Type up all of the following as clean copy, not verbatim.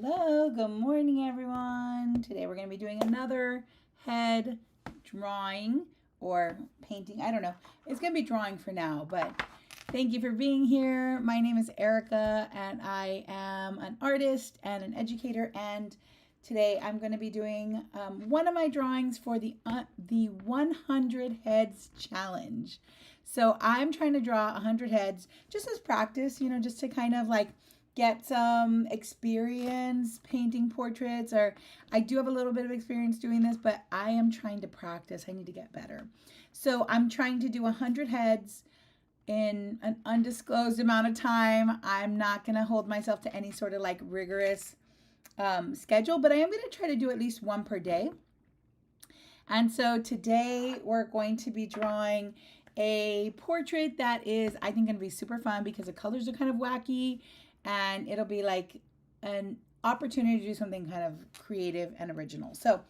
Hello, good morning everyone. Today we're going to be doing another head drawing or painting. I don't know. It's going to be drawing for now, but thank you for being here. My name is Erica and I am an artist and an educator, and today I'm going to be doing one of my drawings for the 100 heads challenge. So I'm trying to draw 100 heads just as practice, just to kind of like get some experience painting portraits, or I do have a little bit of experience doing this, but I am trying to practice. I need to get better. So I'm trying to do 100 heads in an undisclosed amount of time. I'm not going to hold myself to any sort of like rigorous schedule, but I am going to try to do at least one per day. And so today we're going to be drawing a portrait that is, I think, going to be super fun because the colors are kind of wacky. And it'll be like an opportunity to do something kind of creative and original. So,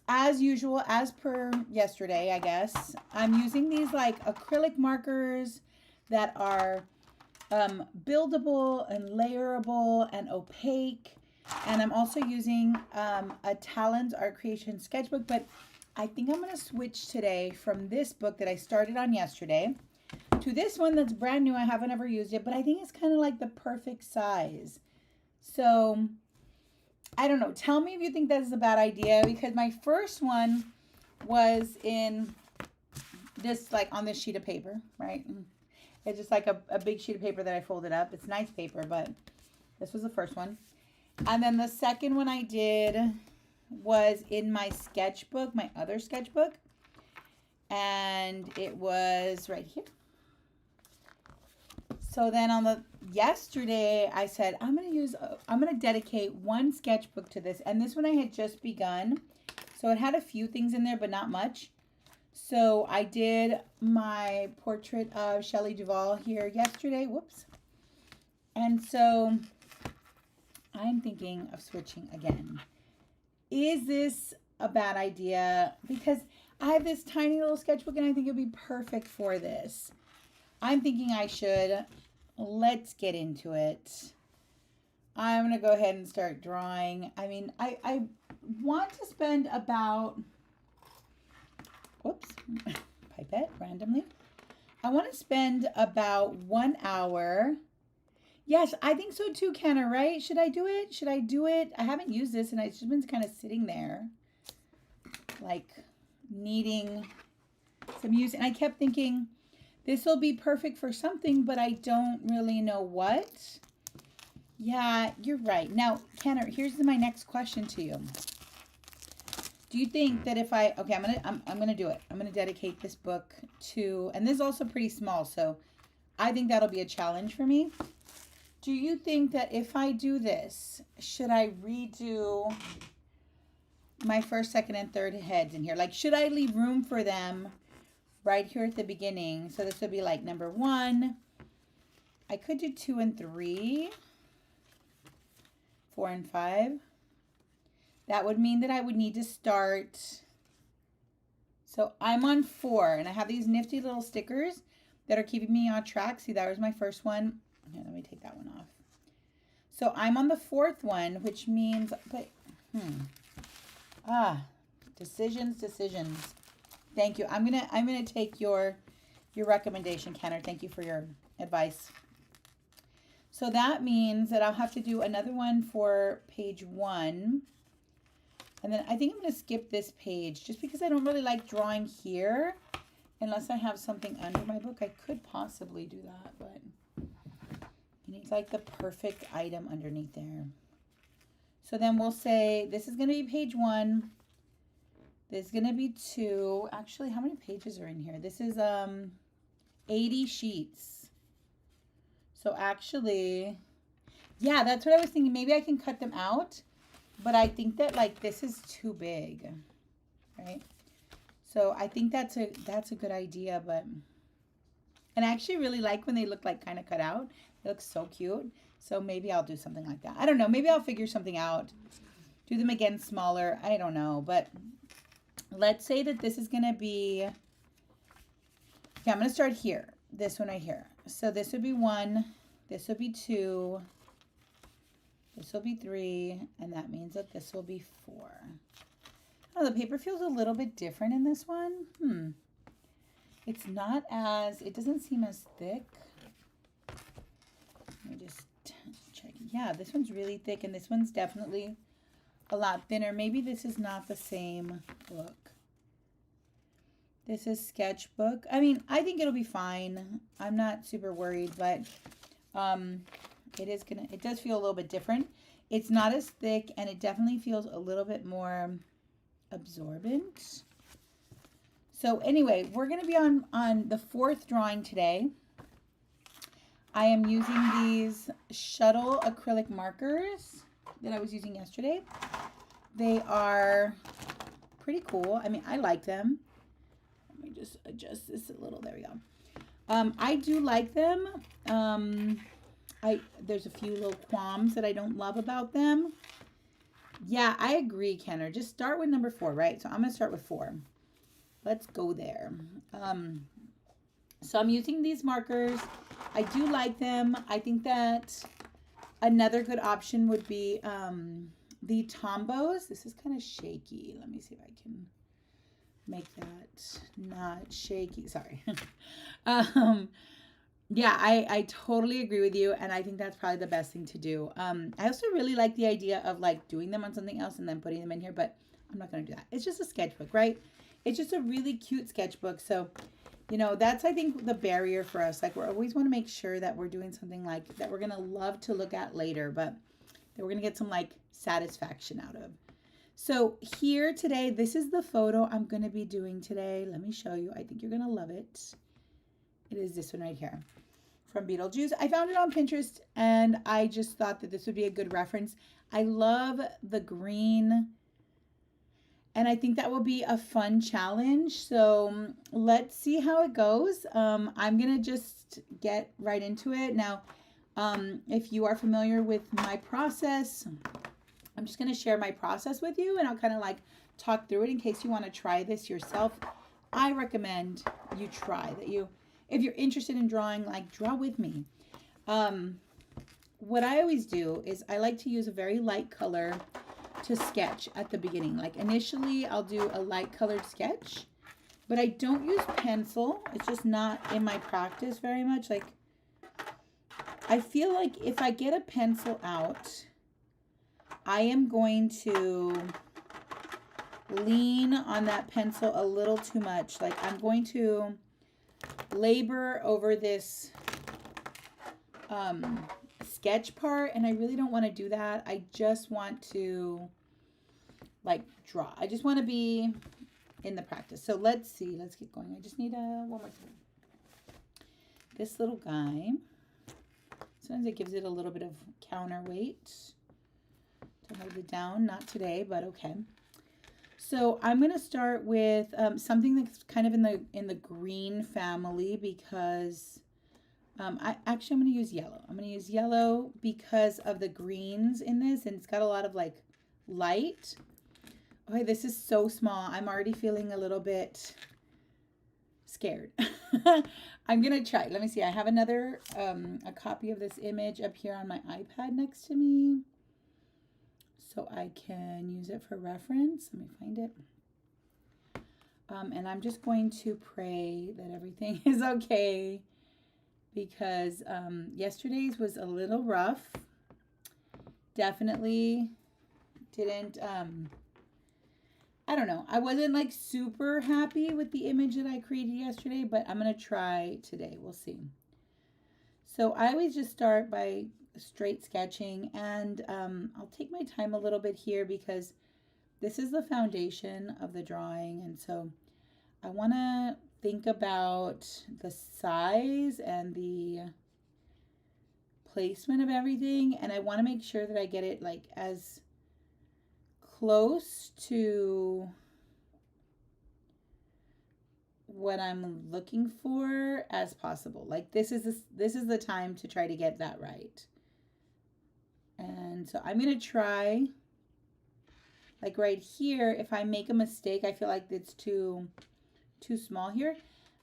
as usual, as per yesterday, I guess, I'm using these like acrylic markers that are buildable and layerable and opaque. And I'm also using a Talon's Art Creation sketchbook, but I think I'm going to switch today from this book that I started on yesterday to this one that's brand new. I haven't ever used it, but I think it's kind of like the perfect size. So I don't know. Tell me if you think that is a bad idea, because my first one was in this, like on this sheet of paper, right? It's just like a big sheet of paper that I folded up. It's nice paper, but this was the first one. And then the second one I did was in my sketchbook, my other sketchbook. And it was right here. So then on the yesterday, I said, I'm going to dedicate one sketchbook to this. And this one I had just begun. So it had a few things in there, but not much. So I did my portrait of Shelley Duvall here yesterday. Whoops. And so I'm thinking of switching again. Is this a bad idea? Because I have this tiny little sketchbook and I think it'd be perfect for this. I'm thinking I should. Let's get into it. I'm going to go ahead and start drawing. I mean, I want to spend about, whoops, pipette randomly. I want to spend about 1 hour. Yes, I think so too, Kenna, right? Should I do it? Should I do it? I haven't used this and it's just been kind of sitting there, like needing some use. And I kept thinking, this will be perfect for something, but I don't really know what. Yeah, you're right. Now, Kenner, here's my next question to you. Do you think that if I'm gonna do it. I'm gonna dedicate this book to, and this is also pretty small, so I think that'll be a challenge for me. Do you think that if I do this, should I redo my first, second, and third heads in here? Like, should I leave room for them right here at the beginning? So this would be like number 1. I could do 2 and 3, 4 and 5. That would mean that I would need to start. So I'm on 4 and I have these nifty little stickers that are keeping me on track. See, that was my first one. Here, let me take that one off. So I'm on the 4th one, which means, but, decisions. Thank you. I'm gonna take your recommendation, Kenner. Thank you for your advice. So that means that I'll have to do another one for page 1. And then I think I'm gonna skip this page just because I don't really like drawing here unless I have something under my book. I could possibly do that, but you need like the perfect item underneath there. So then we'll say this is gonna be page 1. There's going to be 2. Actually, how many pages are in here? This is 80 sheets. So actually, yeah, that's what I was thinking. Maybe I can cut them out, but I think that like this is too big, right? So I think that's a good idea, but, and I actually really like when they look like kind of cut out. They look so cute. So maybe I'll do something like that. I don't know. Maybe I'll figure something out. Do them again smaller. I don't know, but let's say that this is going to be, okay, I'm going to start here. This one right here. So this would be 1. This would be 2. This will be 3, and that means that this will be 4. Oh, the paper feels a little bit different in this one. It's not as, it doesn't seem as thick. Let me just check. Yeah, this one's really thick, and this one's definitely a lot thinner. Maybe this is not the same book. This is sketchbook. I mean, I think it'll be fine. I'm not super worried, but it does feel a little bit different. It's not as thick, and it definitely feels a little bit more absorbent. So anyway, we're going to be on the 4th drawing today. I am using these shuttle acrylic markers that I was using yesterday. They are pretty cool. I mean, I like them. Let me just adjust this a little. There we go. I do like them. There's a few little qualms that I don't love about them. Yeah, I agree, Kenner. Just start with number 4, right? So I'm going to start with 4. Let's go there. So I'm using these markers. I do like them. I think that another good option would be the Tombos. This is kind of shaky. Let me see if I can make that not shaky. Sorry. Yeah, I totally agree with you, and I think that's probably the best thing to do. I also really like the idea of like doing them on something else and then putting them in here, but I'm not going to do that. It's just a sketchbook, right? It's just a really cute sketchbook. So, you know, that's, I think, the barrier for us. Like, we always want to make sure that we're doing something like that we're going to love to look at later, but that we're going to get some like satisfaction out of. So here today, this is the photo I'm going to be doing today. Let me show you. I think you're going to love it. It is this one right here from Beetlejuice. I found it on Pinterest, and I just thought that this would be a good reference. I love the green, and I think that will be a fun challenge. So let's see how it goes. I'm going to just get right into it. Now, if you are familiar with my process, I'm just going to share my process with you, and I'll kind of like talk through it in case you want to try this yourself. I recommend you try that. If you're interested in drawing, like, draw with me. What I always do is I like to use a very light color to sketch at the beginning. Like, initially, I'll do a light colored sketch, but I don't use pencil. It's just not in my practice very much. Like, I feel like if I get a pencil out, I am going to lean on that pencil a little too much. Like, I'm going to labor over this sketch part, and I really don't want to do that. I just want to like draw. I just want to be in the practice. So let's see. Let's get going. I just need one more thing. This little guy. Sometimes it gives it a little bit of counterweight to hold it down. Not today, but okay. So I'm going to start with something that's kind of in the green family, because I'm going to use yellow. I'm going to use yellow because of the greens in this, and it's got a lot of like light. Okay, this is so small. I'm already feeling a little bit scared. I'm going to try. Let me see. I have another a copy of this image up here on my iPad next to me, so I can use it for reference. Let me find it. And I'm just going to pray that everything is okay, because yesterday's was a little rough. Definitely didn't, I don't know. I wasn't like super happy with the image that I created yesterday, but I'm going to try today. We'll see. So I always just start by straight sketching, and I'll take my time a little bit here because this is the foundation of the drawing, and so I want to think about the size and the placement of everything, and I want to make sure that I get it like as close to what I'm looking for as possible. Like, this is the time to try to get that right. And so I'm going to try, like right here, if I make a mistake, I feel like it's too small here.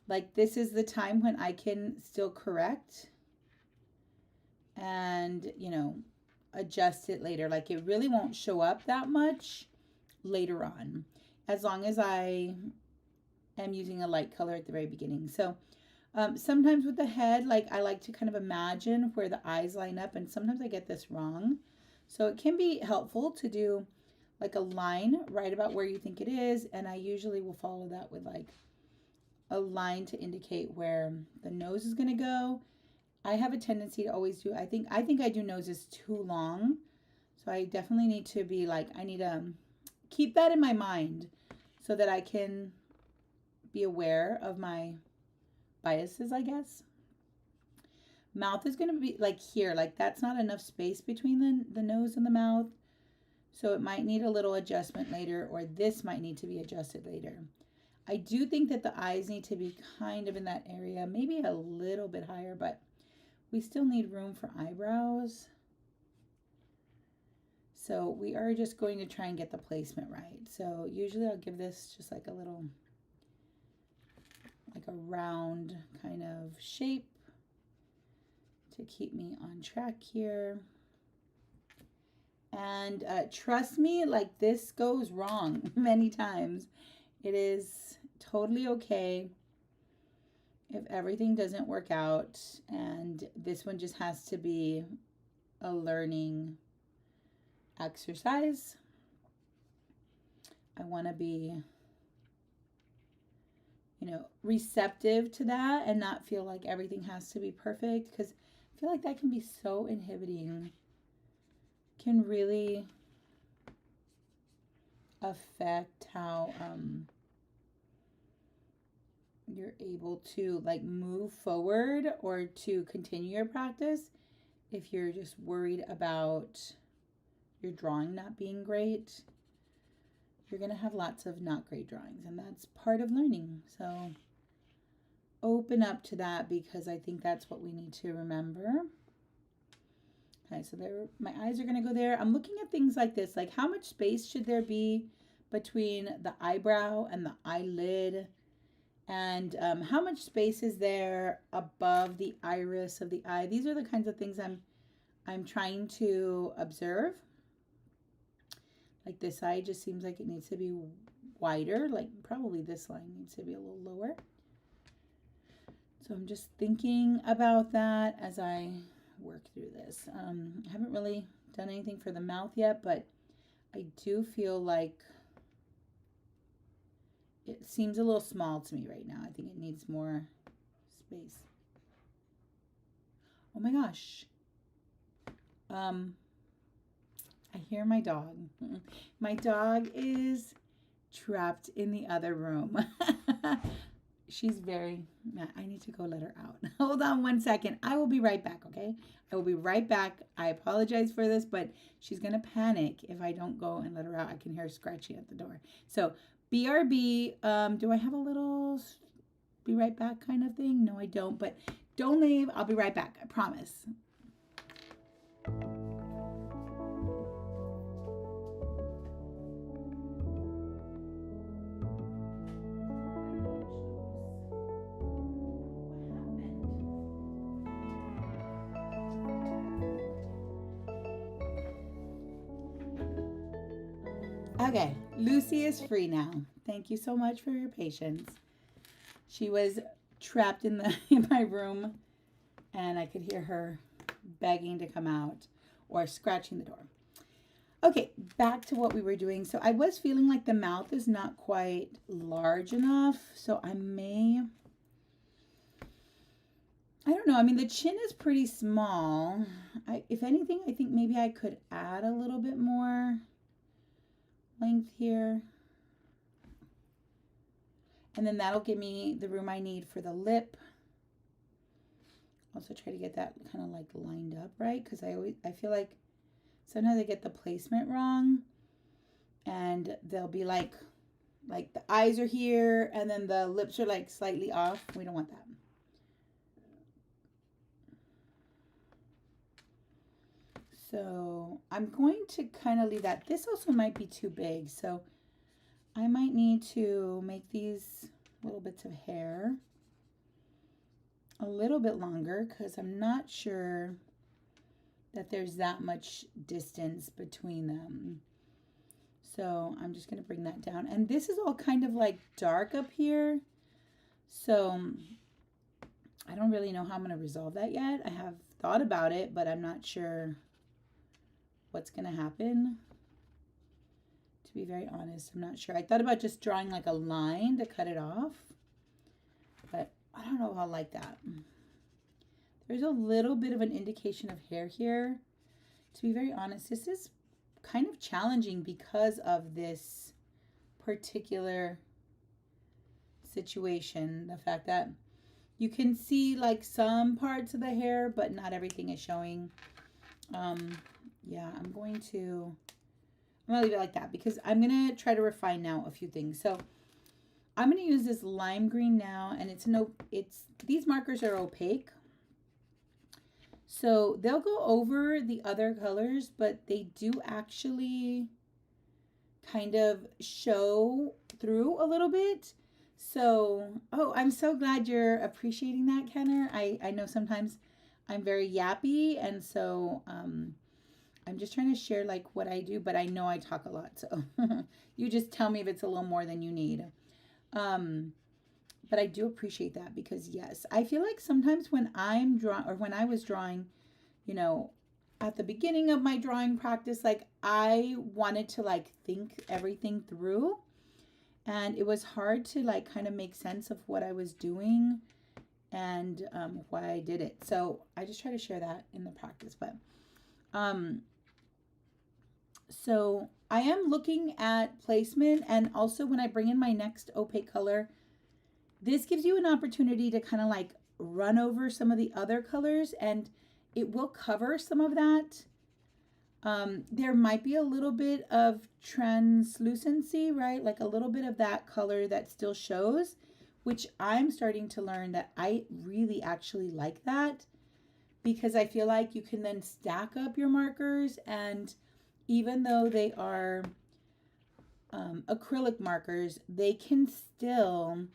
Like, this is the time when I can still correct and, you know, adjust it later. Like it really won't show up that much later on, as long as I am using a light color at the very beginning. So sometimes with the head, like I like to kind of imagine where the eyes line up, and sometimes I get this wrong. So it can be helpful to do like a line right about where you think it is, and I usually will follow that with like a line to indicate where the nose is going to go. I have a tendency to always do, I think I do noses too long. So I definitely need to be like, I need to keep that in my mind so that I can be aware of my biases, I guess. Mouth is going to be like here, like that's not enough space between the nose and the mouth. So it might need a little adjustment later, or this might need to be adjusted later. I do think that the eyes need to be kind of in that area, maybe a little bit higher, but we still need room for eyebrows. So we are just going to try and get the placement right. So usually I'll give this just like a little, like a round kind of shape to keep me on track here. And trust me, like this goes wrong many times. It is totally okay if everything doesn't work out, and this one just has to be a learning exercise. I want to be, you know, receptive to that and not feel like everything has to be perfect, because I feel like that can be so inhibiting. Can really affect how you're able to like move forward or to continue your practice if you're just worried about your drawing not being great. You're going to have lots of not great drawings, and that's part of learning. So open up to that, because I think that's what we need to remember. Okay, so there, my eyes are going to go there. I'm looking at things like this, like how much space should there be between the eyebrow and the eyelid, and how much space is there above the iris of the eye. These are the kinds of things I'm trying to observe. Like this eye just seems like it needs to be wider, like probably this line needs to be a little lower. So I'm just thinking about that as I work through this. I haven't really done anything for the mouth yet, but I do feel like it seems a little small to me right now. I think it needs more space. Oh my gosh. I hear my dog. My dog is trapped in the other room. She's very, I need to go let her out. Hold on one second. I will be right back, okay? I will be right back. I apologize for this, but she's going to panic if I don't go and let her out. I can hear her scratching at the door. So, BRB, do I have a little be right back kind of thing? No, I don't, but don't leave. I'll be right back. I promise. Okay, Lucy is free now. Thank you so much for your patience. She was trapped in my room, and I could hear her begging to come out or scratching the door. Okay, back to what we were doing. So I was feeling like the mouth is not quite large enough, so I don't know. I mean, the chin is pretty small. If anything, I think maybe I could add a little bit more length here. And then that'll give me the room I need for the lip. Also try to get that kind of like lined up, right? Because I feel like sometimes I get the placement wrong, and they'll be like the eyes are here and then the lips are like slightly off. We don't want that. So I'm going to kind of leave that. This also might be too big, so I might need to make these little bits of hair a little bit longer, because I'm not sure that there's that much distance between them. So I'm just going to bring that down. And this is all kind of like dark up here. So I don't really know how I'm going to resolve that yet. I have thought about it, but I'm not sure what's going to happen. To be very honest, I'm not sure. I thought about just drawing like a line to cut it off, but I don't know if I'll like that. There's a little bit of an indication of hair here. To be very honest, this is kind of challenging because of this particular situation. The fact that you can see like some parts of the hair, but not everything is showing. Yeah, I'm gonna leave it like that because I'm gonna try to refine now a few things. So I'm gonna use this lime green now, and these markers are opaque. So they'll go over the other colors, but they do actually kind of show through a little bit. So, oh, I'm so glad you're appreciating that, Kenner. I know sometimes I'm very yappy, and so I'm just trying to share like what I do, but I know I talk a lot. So you just tell me if it's a little more than you need. But I do appreciate that because yes, I feel like sometimes when I'm drawing or when I was drawing, you know, at the beginning of my drawing practice, like I wanted to like think everything through, and it was hard to like kind of make sense of what I was doing and why I did it. So I just try to share that in the practice. But so I am looking at placement, and also when I bring in my next opaque color, this gives you an opportunity to kind of like run over some of the other colors, and it will cover some of that. There might be a little bit of translucency, right? Like a little bit of that color that still shows, which I'm starting to learn that I really actually like that, because I feel like you can then stack up your markers, and even though they are acrylic markers, they can still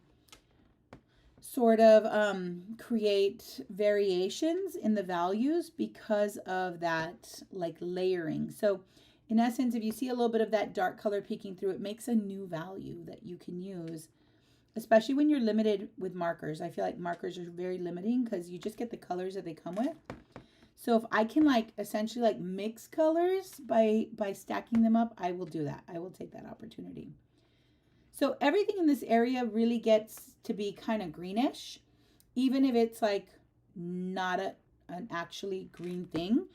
sort of create variations in the values because of that like layering. So in essence, if you see a little bit of that dark color peeking through, it makes a new value that you can use, especially when you're limited with markers. I feel like markers are very limiting because you just get the colors that they come with. So if I can like essentially like mix colors by stacking them up, I will do that. I will take that opportunity. So everything in this area really gets to be kind of greenish, even if it's like not an actually green thing.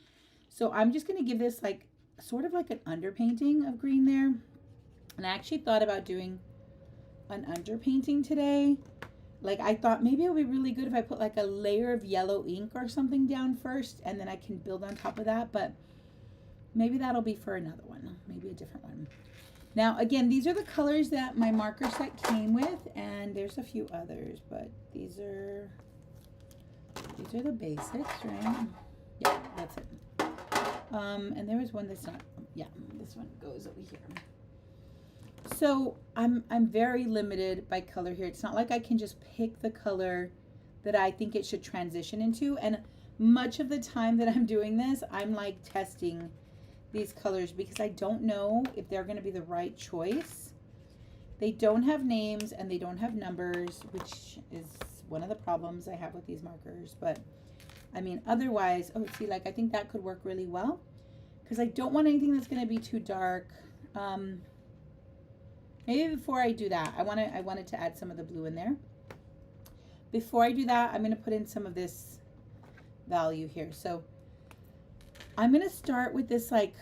So I'm just going to give this like sort of like an underpainting of green there. And I actually thought about doing an underpainting today. Like I thought maybe it would be really good if I put like a layer of yellow ink or something down first, and then I can build on top of that. But maybe that'll be for another one, maybe a different one. Now, again, these are the colors that my marker set came with, and there's a few others, but these are the basics, right? Yeah, that's it. And there was one that's not, yeah, this one goes over here. So I'm very limited by color here. It's not like I can just pick the color that I think it should transition into, and much of the time that I'm doing this, I'm like testing these colors because I don't know if they're going to be the right choice. They don't have names and they don't have numbers, which is one of the problems I have with these markers. But I mean, otherwise, oh, see, like I think that could work really well because I don't want anything that's going to be too dark. Maybe before I do that, I wanted to add some of the blue in there. Before I do that, I'm going to put in some of this value here. So I'm going to start with this like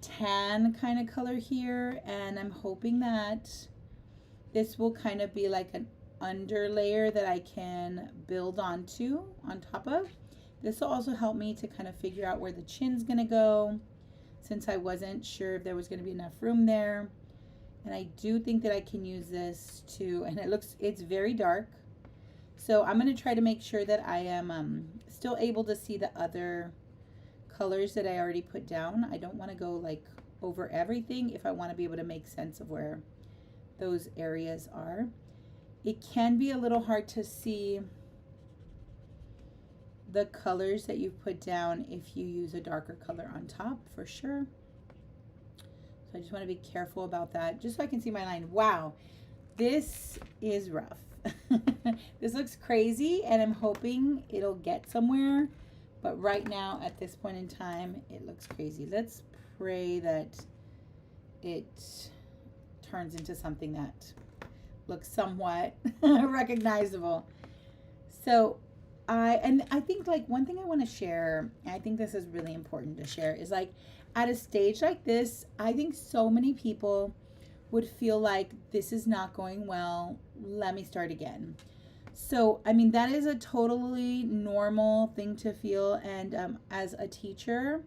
tan kind of color here, and I'm hoping that this will kind of be like an under layer that I can build onto on top of. This will also help me to kind of figure out where the chin's going to go, since I wasn't sure if there was going to be enough room there. And I do think that I can use this to, and it's very dark. So I'm going to try to make sure that I am still able to see the other colors that I already put down. I don't want to go like over everything if I want to be able to make sense of where those areas are. It can be a little hard to see the colors that you've put down if you use a darker color on top, for sure. So I just want to be careful about that, just so I can see my line. Wow, this is rough. This looks crazy, and I'm hoping it'll get somewhere. But right now, at this point in time, it looks crazy. Let's pray that it turns into something that looks somewhat recognizable. So I think like one thing I want to share, and I think this is really important to share, is like at a stage like this, I think so many people would feel like this is not going well. Let me start again. So, I mean, that is a totally normal thing to feel. And as a teacher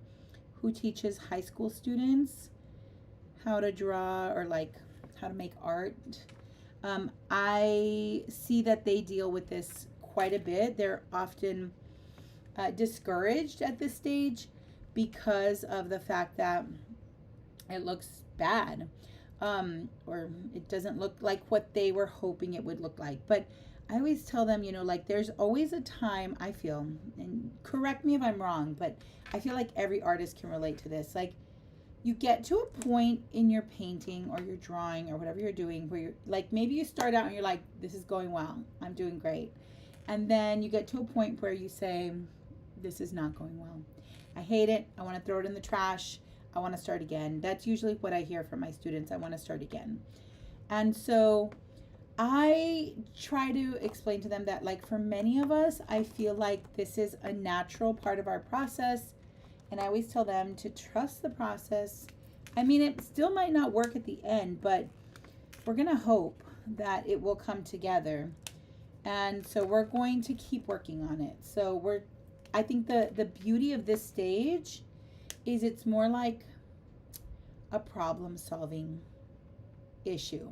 who teaches high school students how to draw or like how to make art, I see that they deal with this quite a bit. They're often discouraged at this stage because of the fact that it looks bad, or it doesn't look like what they were hoping it would look like. But I always tell them, you know, like there's always a time, I feel, and correct me if I'm wrong, but I feel like every artist can relate to this. Like you get to a point in your painting or your drawing or whatever you're doing where you're like, maybe you start out and you're like, this is going well, I'm doing great. And then you get to a point where you say, this is not going well. I hate it. I want to throw it in the trash. I want to start again. That's usually what I hear from my students. I want to start again. And so I try to explain to them that, like, for many of us, I feel like this is a natural part of our process. And I always tell them to trust the process. I mean, it still might not work at the end, but we're going to hope that it will come together. And so we're going to keep working on it. So I think the beauty of this stage is it's more like a problem solving issue.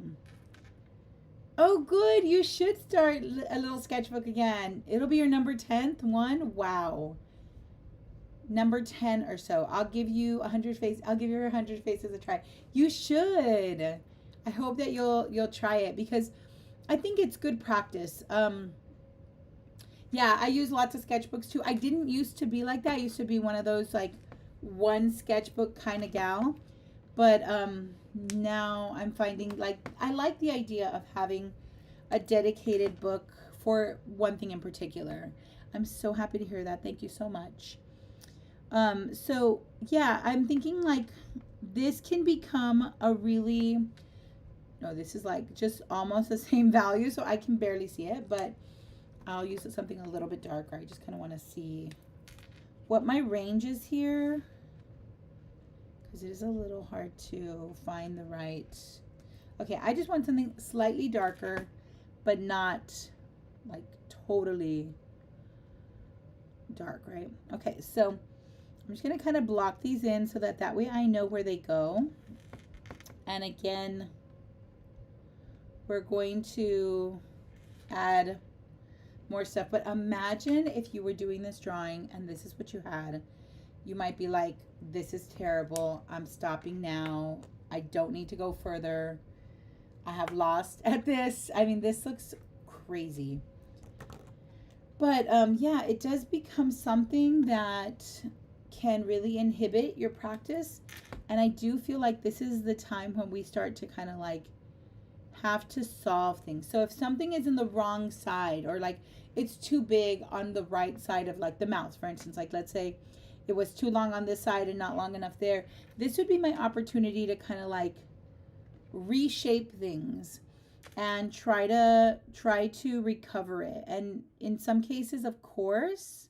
Oh, good. You should start a little sketchbook again. It'll be your number 10th one. Wow. Number 10 or so. I'll give you 100 faces. I'll give you 100 faces a try. You should. I hope that you'll try it because I think it's good practice. Yeah, I use lots of sketchbooks too. I didn't used to be like that. I used to be one of those like one sketchbook kind of gal. But now I'm finding like I like the idea of having a dedicated book for one thing in particular. I'm so happy to hear that. Thank you so much. So yeah, I'm thinking like this can become a really, no, this is like just almost the same value, so I can barely see it, but I'll use something a little bit darker. I just kind of want to see what my range is here, because it is a little hard to find the right. Okay, I just want something slightly darker, but not like totally dark, right? Okay, so I'm just going to kind of block these in so that way I know where they go. And again, we're going to add more stuff. But imagine if you were doing this drawing and this is what you had. You might be like, this is terrible. I'm stopping now. I don't need to go further. I have lost at this. I mean, this looks crazy. But yeah, it does become something that can really inhibit your practice. And I do feel like this is the time when we start to kind of like have to solve things. So if something is in the wrong side, or like it's too big on the right side of like the mouth, for instance, like let's say it was too long on this side and not long enough there, this would be my opportunity to kind of like reshape things and try to recover it. And in some cases, of course,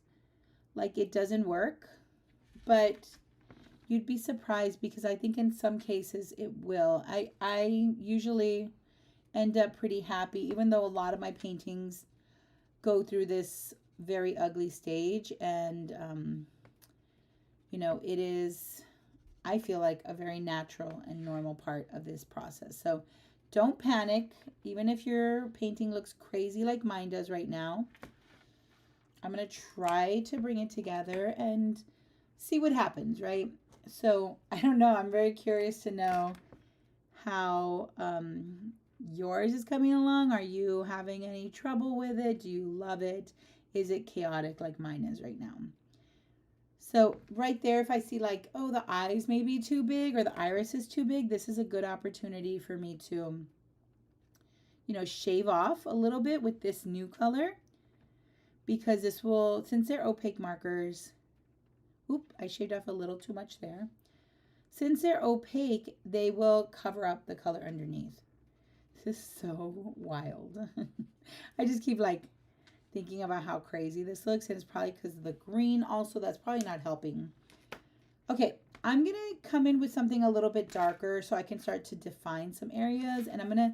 like it doesn't work, but you'd be surprised because I think in some cases it will. I usually end up pretty happy, even though a lot of my paintings go through this very ugly stage. And, you know, it is, I feel like, a very natural and normal part of this process. So don't panic, even if your painting looks crazy like mine does right now. I'm going to try to bring it together and see what happens, right? So I don't know. I'm very curious to know how yours is coming along. Are you having any trouble with it? Do you love it? is it chaotic like mine is right now? So right there, if I see like, oh, the eyes may be too big or the iris is too big, this is a good opportunity for me to, you know, shave off a little bit with this new color, because this will, since they're opaque markers, oop, I shaved off a little too much there. Since they're opaque, they will cover up the color underneath. This is so wild. I just keep like thinking about how crazy this looks, and it's probably because of the green also. That's probably not helping. Okay, I'm going to come in with something a little bit darker so I can start to define some areas, and I'm going to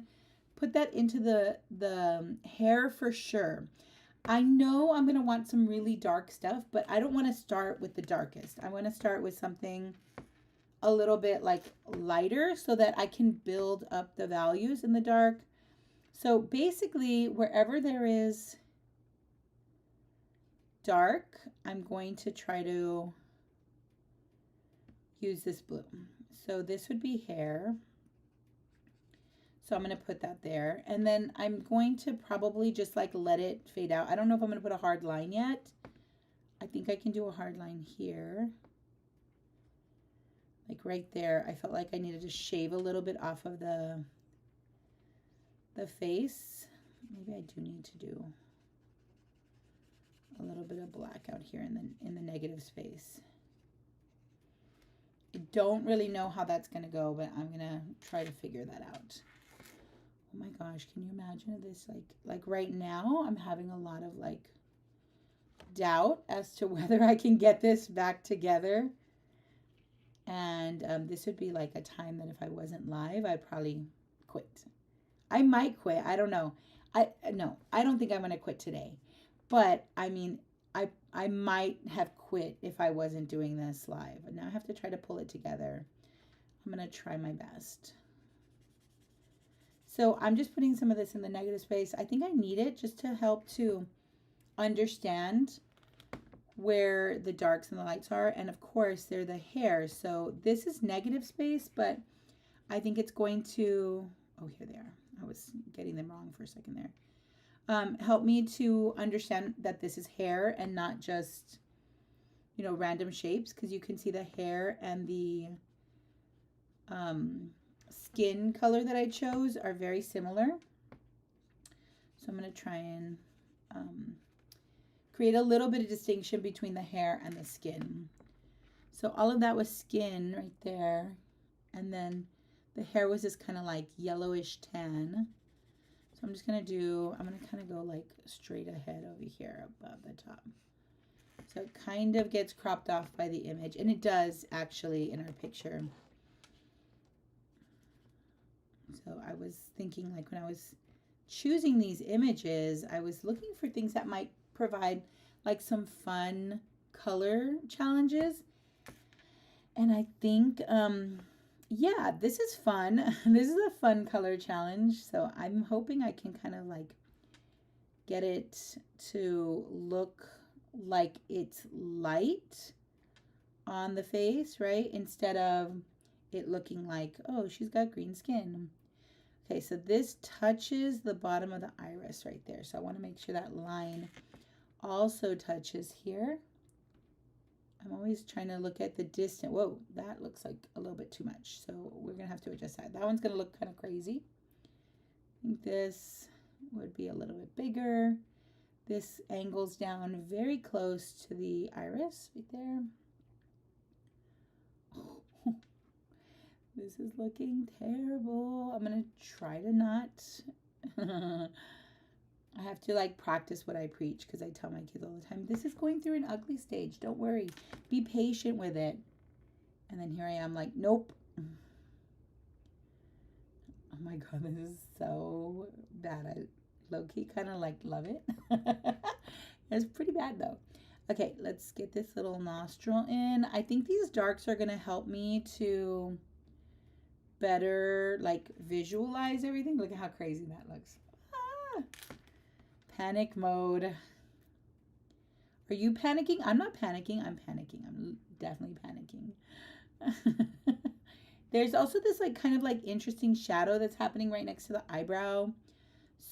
put that into the hair for sure. I know I'm going to want some really dark stuff, but I don't want to start with the darkest. I want to start with something a little bit like lighter so that I can build up the values in the dark. So basically, wherever there is dark, I'm going to try to use this blue. So this would be hair. So I'm going to put that there. And then I'm going to probably just like let it fade out. I don't know if I'm going to put a hard line yet. I think I can do a hard line here. Like right there, I felt like I needed to shave a little bit off of the face. Maybe I do need to do a little bit of black out here in the negative space. I don't really know how that's going to go, but I'm going to try to figure that out. Oh my gosh, can you imagine this? Like right now, I'm having a lot of like doubt as to whether I can get this back together. And this would be like a time that if I wasn't live, I'd probably quit. I might quit. I don't know. I don't think I'm going to quit today. But I mean, I might have quit if I wasn't doing this live. And now I have to try to pull it together. I'm going to try my best. So I'm just putting some of this in the negative space. I think I need it just to help to understand where the darks and the lights are. And of course, they're the hair. So this is negative space, but I think it's going to, oh, here they are. I was getting them wrong for a second there. Help me to understand that this is hair and not just, you know, random shapes, because you can see the hair and the skin color that I chose are very similar. So I'm going to try and create a little bit of distinction between the hair and the skin. So all of that was skin right there. And then the hair was this kind of like yellowish tan. So I'm just going to I'm going to kind of go like straight ahead over here above the top. So it kind of gets cropped off by the image. And it does actually in our picture. So I was thinking, like, when I was choosing these images, I was looking for things that might provide like some fun color challenges. And I think, yeah, this is fun. This is a fun color challenge. So I'm hoping I can kind of like get it to look like it's light on the face, right? Instead of it looking like, oh, she's got green skin. Okay, so this touches the bottom of the iris right there. So I want to make sure that line also touches here. I'm always trying to look at the distance. Whoa, that looks like a little bit too much. So we're going to have to adjust that. That one's going to look kind of crazy. I think this would be a little bit bigger. This angles down very close to the iris right there. Oh, this is looking terrible. I'm going to try to not. I have to like practice what I preach, because I tell my kids all the time, this is going through an ugly stage. Don't worry. Be patient with it. And then here I am like, nope. Oh my God, this is so bad. I low-key kind of like love it. It's pretty bad though. Okay, let's get this little nostril in. I think these darks are going to help me to better like visualize everything. Look at how crazy that looks. Ah. Panic mode. Are you panicking? I'm not panicking. I'm panicking. I'm definitely panicking. There's also this like kind of like interesting shadow that's happening right next to the eyebrow.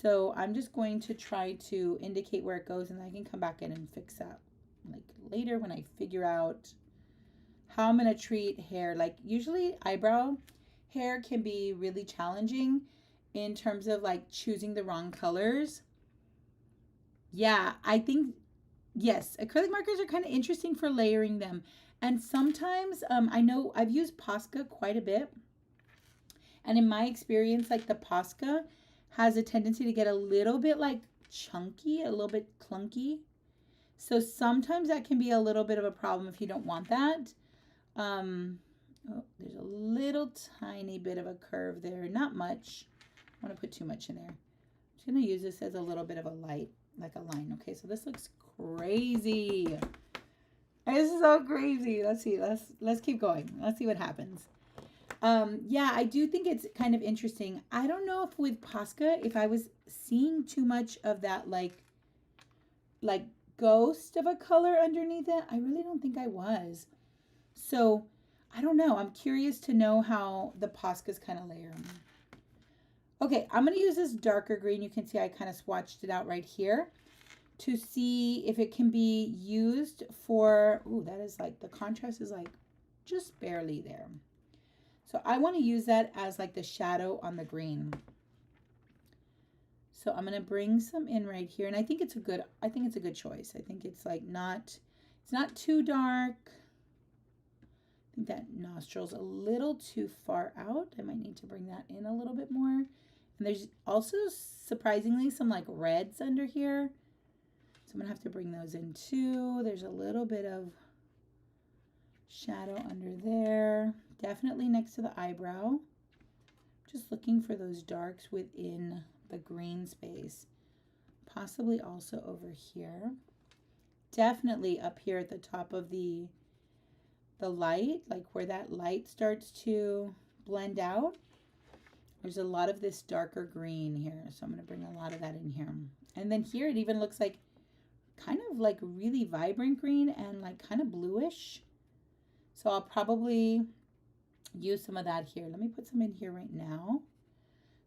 So I'm just going to try to indicate where it goes, and I can come back in and fix that like later when I figure out how I'm going to treat hair. Like usually eyebrow hair can be really challenging in terms of like choosing the wrong colors. Yeah, I think, yes, acrylic markers are kind of interesting for layering them. And sometimes I know I've used Posca quite a bit. And in my experience, like the Posca has a tendency to get a little bit like chunky, a little bit clunky. So sometimes that can be a little bit of a problem if you don't want that. Oh, there's a little tiny bit of a curve there. Not much. I want to put too much in there. I'm just going to use this as a little bit of a light, like a line. Okay, so this looks crazy. This is so crazy. Let's see. Let's keep going. Let's see what happens. Yeah, I do think it's kind of interesting. I don't know if with Posca, if I was seeing too much of that like ghost of a color underneath it. I really don't think I was. So I don't know. I'm curious to know how the Poscas kind of layer them. Okay, I'm going to use this darker green. You can see I kind of swatched it out right here to see if it can be used for, ooh, that is like, the contrast is like just barely there. So I want to use that as like the shadow on the green. So I'm going to bring some in right here. And I think it's a good choice. I think it's like it's not too dark. I think that nostril's a little too far out. I might need to bring that in a little bit more. And there's also surprisingly some like reds under here. So I'm going to have to bring those in too. There's a little bit of shadow under there. Definitely next to the eyebrow. Just looking for those darks within the green space. Possibly also over here. Definitely up here at the top of the light, like where that light starts to blend out. There's a lot of this darker green here. So I'm going to bring a lot of that in here. And then here it even looks like kind of like really vibrant green and like kind of bluish. So I'll probably use some of that here. Let me put some in here right now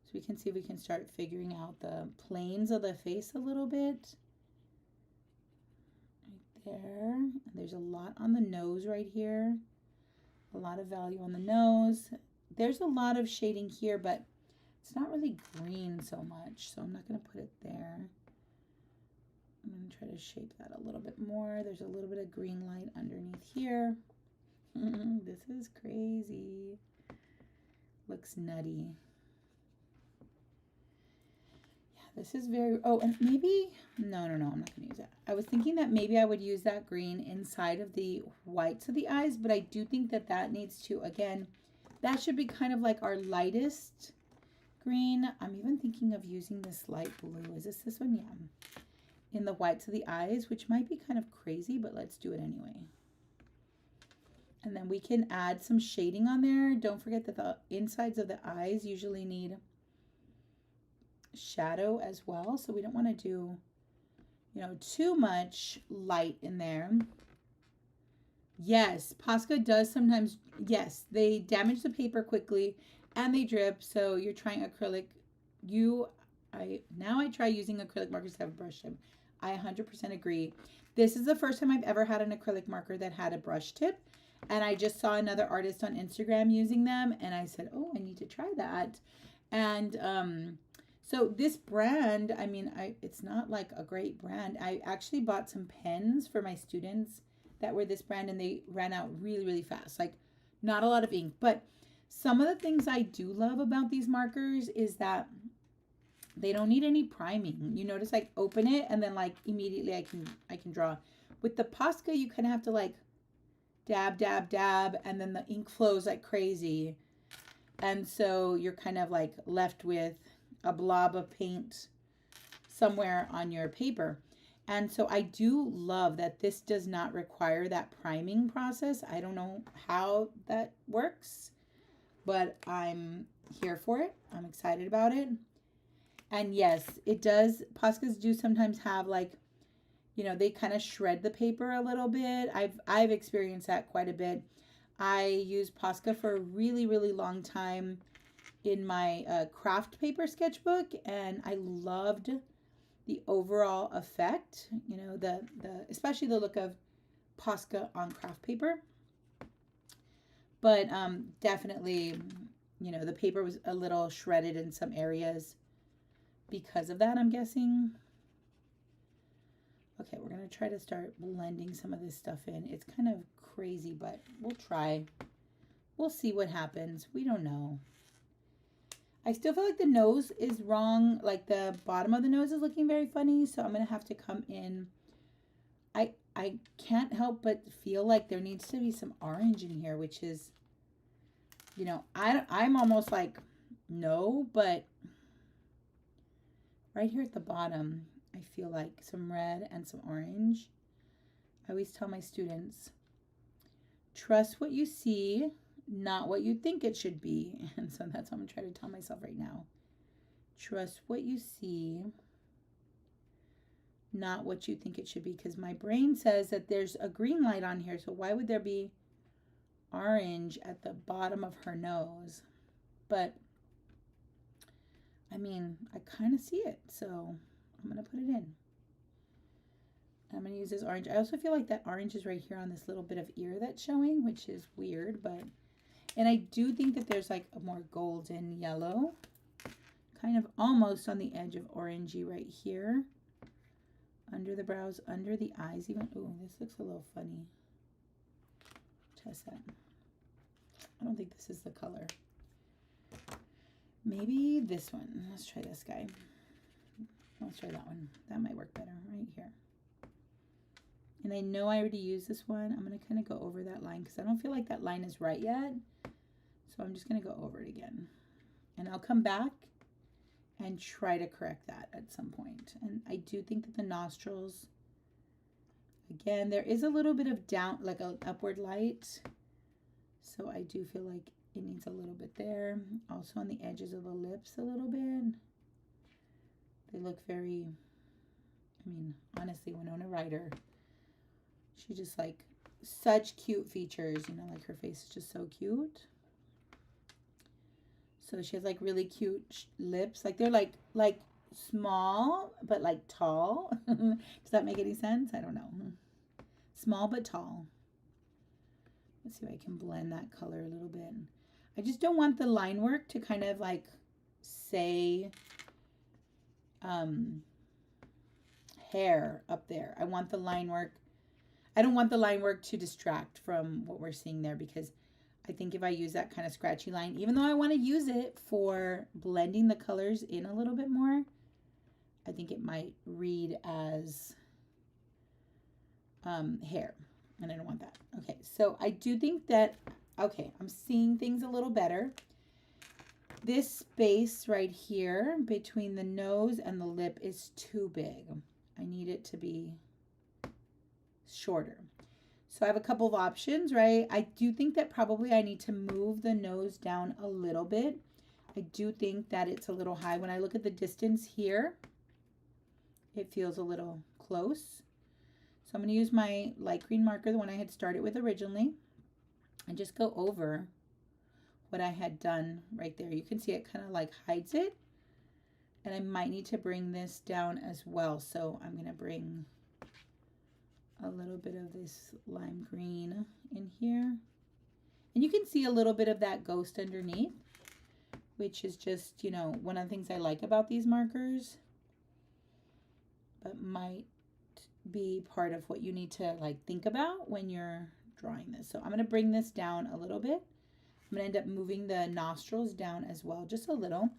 so we can see if we can start figuring out the planes of the face a little bit. Right there. And there's a lot on the nose right here. A lot of value on the nose. There's a lot of shading here, but it's not really green so much, so I'm not going to put it there. I'm going to try to shape that a little bit more. There's a little bit of green light underneath here. This is crazy. Looks nutty. Yeah, this is very, oh, and maybe, no, I'm not going to use that. I was thinking that maybe I would use that green inside of the whites of the eyes, but I do think that that needs to, again, that should be kind of like our lightest green. I'm even thinking of using this light blue. Is this one? Yeah. In the whites of the eyes, which might be kind of crazy, but let's do it anyway. And then we can add some shading on there. Don't forget that the insides of the eyes usually need shadow as well. So we don't want to do, too much light in there. Yes, Posca does sometimes, yes, they damage the paper quickly and they drip. So you're trying acrylic. Now I try using acrylic markers to have a brush tip. I 100% agree. This is the first time I've ever had an acrylic marker that had a brush tip. And I just saw another artist on Instagram using them. And I said, oh, I need to try that. And so this brand, I mean, it's not like a great brand. I actually bought some pens for my students that were this brand. And they ran out really, really fast. Like not a lot of ink. But some of the things I do love about these markers is that they don't need any priming. You notice like open it and then like immediately I can draw. With the Posca, you kind of have to like dab, dab, dab, and then the ink flows like crazy. And so you're kind of like left with a blob of paint somewhere on your paper. And so I do love that this does not require that priming process. I don't know how that works, but I'm here for it. I'm excited about it. And yes, it does. Poscas do sometimes have like, they kind of shred the paper a little bit. I've experienced that quite a bit. I used Posca for a really, really long time in my craft paper sketchbook, and I loved the overall effect, you know, the especially the look of Posca on craft paper. But definitely, you know, the paper was a little shredded in some areas because of that, I'm guessing. Okay, we're going to try to start blending some of this stuff in. It's kind of crazy, but we'll try. We'll see what happens. We don't know. I still feel like the nose is wrong. Like the bottom of the nose is looking very funny. So I'm going to have to come in. I can't help but feel like there needs to be some orange in here, which is, you know, I'm almost like, no, but right here at the bottom, I feel like some red and some orange. I always tell my students, trust what you see, not what you think it should be. And so that's what I'm going to try to tell myself right now. Trust what you see, not what you think it should be. Because my brain says that there's a green light on here. So why would there be orange at the bottom of her nose? But, I mean, I kind of see it. So I'm going to put it in. I'm going to use this orange. I also feel like that orange is right here on this little bit of ear that's showing, which is weird, but, and I do think that there's like a more golden yellow, kind of almost on the edge of orangey right here, under the brows, under the eyes even. Oh, this looks a little funny. Test that. I don't think this is the color. Maybe this one. Let's try this guy. Let's try that one. That might work better right here. And I know I already used this one. I'm going to kind of go over that line because I don't feel like that line is right yet. So I'm just going to go over it again. And I'll come back and try to correct that at some point. And I do think that the nostrils, again, there is a little bit of down, like an upward light. So I do feel like it needs a little bit there. Also on the edges of the lips a little bit. They look very, I mean, honestly, Winona Ryder, she just like such cute features, you know, like her face is just so cute. So she has like really cute lips. Like they're like small, but like tall. Does that make any sense? I don't know. Small, but tall. Let's see if I can blend that color a little bit. I just don't want the line work to kind of like say hair up there. I want the line work. I don't want the line work to distract from what we're seeing there, because I think if I use that kind of scratchy line, even though I want to use it for blending the colors in a little bit more, I think it might read as hair, and I don't want that. Okay, so I do think that, okay, I'm seeing things a little better. This space right here between the nose and the lip is too big. I need it to be shorter. So I have a couple of options, right? I do think that probably I need to move the nose down a little bit. I do think that it's a little high. When I look at the distance here, it feels a little close. So I'm going to use my light green marker, the one I had started with originally, and just go over what I had done right there. You can see it kind of like hides it. And I might need to bring this down as well. So I'm going to bring a little bit of this lime green in here. And you can see a little bit of that ghost underneath, which is just, you know, one of the things I like about these markers, but might be part of what you need to like think about when you're drawing this. So I'm going to bring this down a little bit. I'm going to end up moving the nostrils down as well, just a little.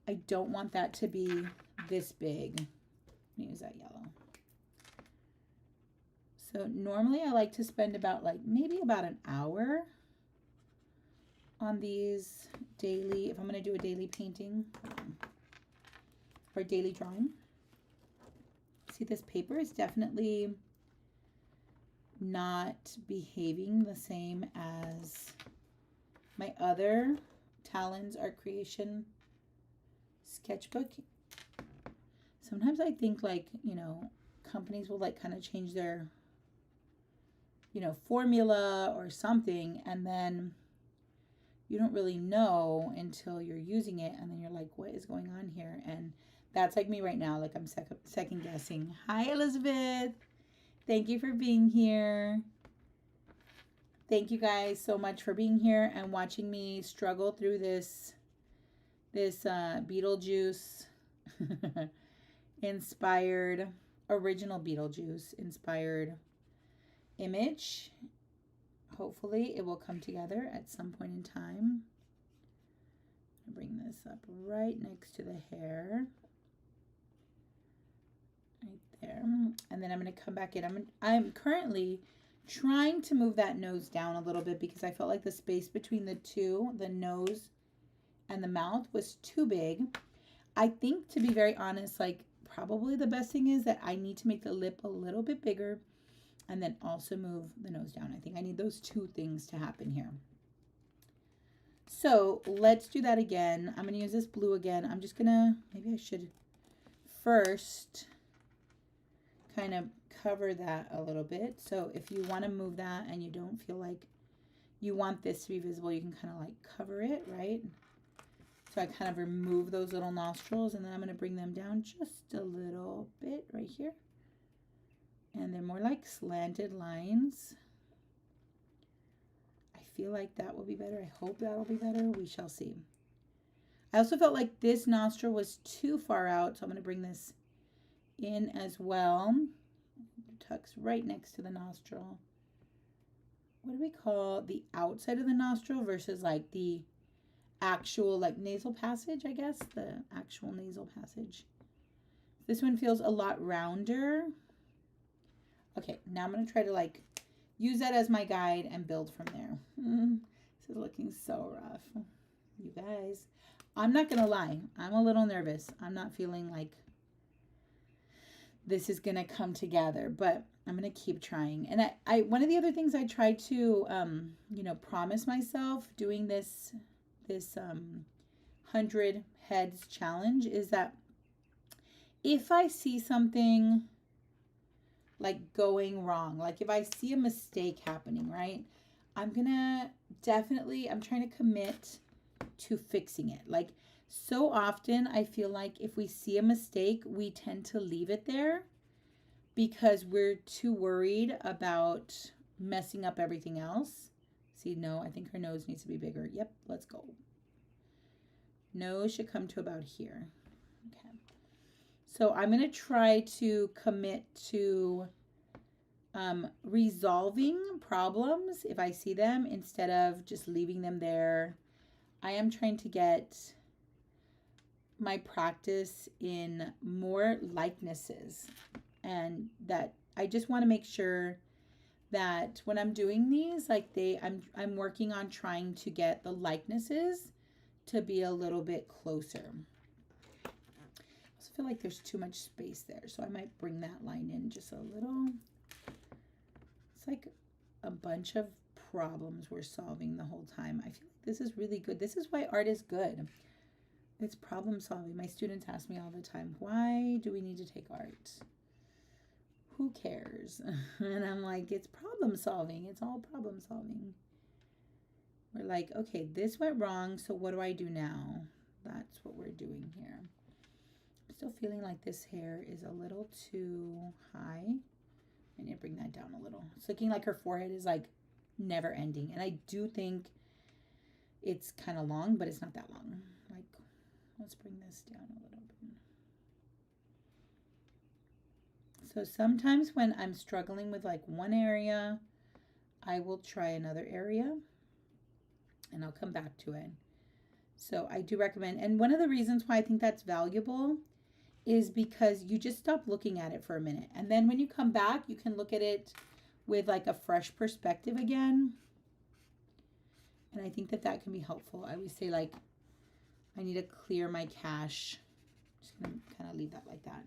I don't want that to be this big. Let me use that yellow. So normally I like to spend about maybe about an hour on these daily, if I'm going to do a daily painting or daily drawing. See, this paper is definitely not behaving the same as my other Talons Art Creation sketchbook. Sometimes I think you know, companies will kind of change their, you know, formula or something, and then you don't really know until you're using it, and then you're like, what is going on here? And that's like me right now. Like I'm second guessing. Hi, Elizabeth. Thank you for being here. Thank you guys so much for being here and watching me struggle through this Beetlejuice inspired, original Beetlejuice inspired image. Hopefully it will come together at some point in time. I'll bring this up right next to the hair. Right there. And then I'm going to come back in. I'm currently trying to move that nose down a little bit because I felt like the space between the two, the nose and the mouth, was too big. I think, to be very honest, like probably the best thing is that I need to make the lip a little bit bigger and then also move the nose down. I think I need those two things to happen here. So let's do that again. I'm going to use this blue again. I'm just going to, maybe I should first kind of cover that a little bit. So if you want to move that and you don't feel like you want this to be visible, you can kind of like cover it, right? So I kind of remove those little nostrils, and then I'm going to bring them down just a little bit right here. And they're more like slanted lines. I feel like that will be better. I hope that'll be better. We shall see. I also felt like this nostril was too far out, so I'm going to bring this in as well. It tucks right next to the nostril. What do we call the outside of the nostril versus like the actual like nasal passage, I guess, the actual nasal passage. This one feels a lot rounder. Okay, now I'm going to try to like use that as my guide and build from there. This is looking so rough. You guys, I'm not going to lie. I'm a little nervous. I'm not feeling like this is going to come together, but I'm going to keep trying. And I one of the other things I tried to, promise myself doing this 100 heads challenge is that if I see something like going wrong, like if I see a mistake happening, right, I'm trying to commit to fixing it. Like so often I feel like if we see a mistake, we tend to leave it there because we're too worried about messing up everything else. See, no, I think her nose needs to be bigger. Yep, let's go. Nose should come to about here. Okay. So I'm going to try to commit to resolving problems if I see them instead of just leaving them there. I am trying to get my practice in more likenesses, and that I just want to make sure that when I'm doing these, like I'm working on trying to get the likenesses to be a little bit closer. I also feel like there's too much space there, so I might bring that line in just a little. It's like a bunch of problems we're solving the whole time. I feel like this is really good. This is why art is good. It's problem solving. My students ask me all the time, why do we need to take art? Who cares? And I'm like, it's problem solving. It's all problem solving. We're like, okay, this went wrong, so what do I do now? That's what we're doing here. I'm still feeling like this hair is a little too high. I need to bring that down a little. It's looking like her forehead is like never ending. And I do think it's kind of long, but it's not that long. Like, let's bring this down a little bit. So sometimes when I'm struggling with like one area, I will try another area and I'll come back to it. So I do recommend, and one of the reasons why I think that's valuable is because you just stop looking at it for a minute. And then when you come back, you can look at it with like a fresh perspective again. And I think that that can be helpful. I always say like, I need to clear my cache. Just gonna kind of leave that like that.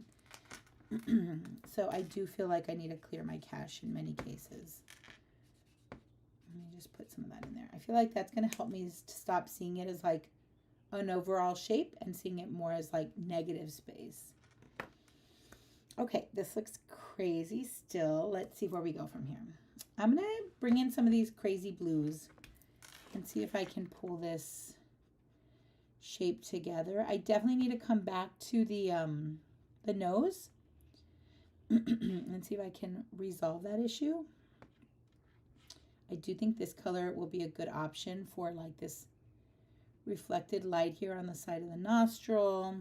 So I do feel like I need to clear my cache in many cases. Let me just put some of that in there. I feel like that's going to help me to stop seeing it as like an overall shape and seeing it more as like negative space. Okay, this looks crazy still. Let's see where we go from here. I'm going to bring in some of these crazy blues and see if I can pull this shape together. I definitely need to come back to the nose and see if I can resolve that issue. I do think this color will be a good option for like this reflected light here on the side of the nostril.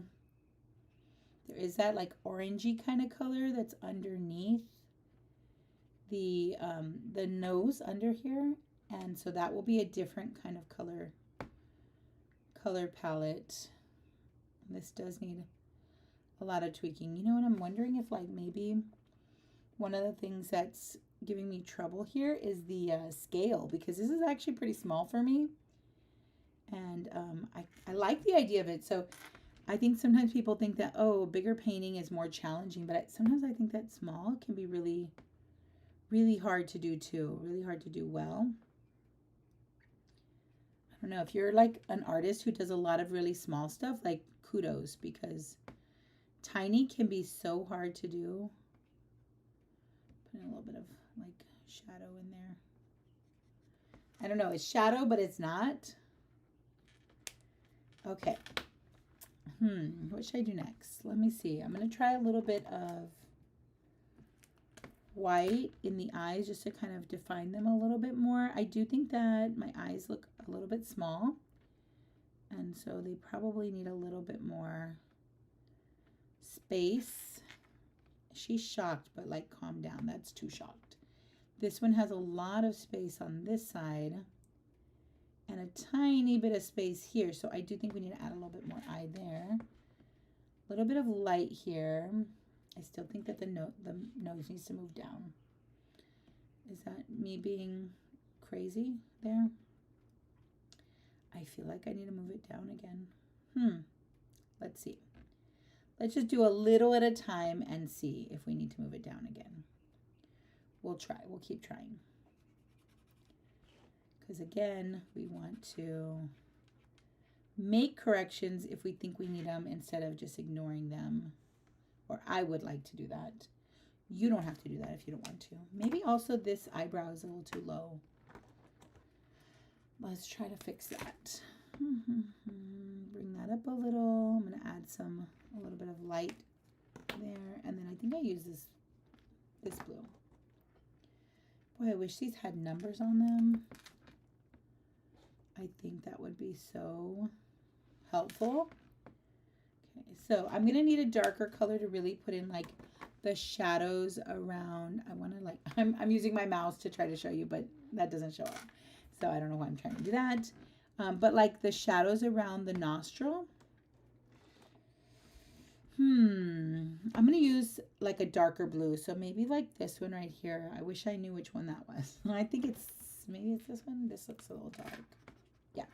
There is that like orangey kind of color that's underneath the nose under here, and so that will be a different kind of color palette. This does need a lot of tweaking. You know what, I'm wondering if like maybe one of the things that's giving me trouble here is the scale, because this is actually pretty small for me, and I like the idea of it. So I think sometimes people think that, oh, bigger painting is more challenging, but sometimes I think that small can be really, really hard to do too, really hard to do well. I don't know, if you're like an artist who does a lot of really small stuff, like kudos, because tiny can be so hard to do. Putting a little bit of like shadow in there. I don't know, it's shadow, but it's not. Okay. What should I do next? Let me see. I'm going to try a little bit of white in the eyes just to kind of define them a little bit more. I do think that my eyes look a little bit small, and so they probably need a little bit more space. She's shocked, but like calm down. That's too shocked. This one has a lot of space on this side and a tiny bit of space here. So I do think we need to add a little bit more eye there. A little bit of light here. I still think that the nose needs to move down. Is that me being crazy there? I feel like I need to move it down again. Let's see. Let's just do a little at a time and see if we need to move it down again. We'll try. We'll keep trying. Because again, we want to make corrections if we think we need them instead of just ignoring them. Or I would like to do that. You don't have to do that if you don't want to. Maybe also this eyebrow is a little too low. Let's try to fix that. Bring that up a little. I'm going to add a little bit of light there. And then I think I use this blue. Boy, I wish these had numbers on them. I think that would be so helpful. Okay, so I'm going to need a darker color to really put in like the shadows around. I want to like, I'm using my mouse to try to show you, but that doesn't show up. So I don't know why I'm trying to do that. But like the shadows around the nostril. I'm going to use like a darker blue. So maybe like this one right here. I wish I knew which one that was. I think maybe it's this one. This looks a little dark. Yeah.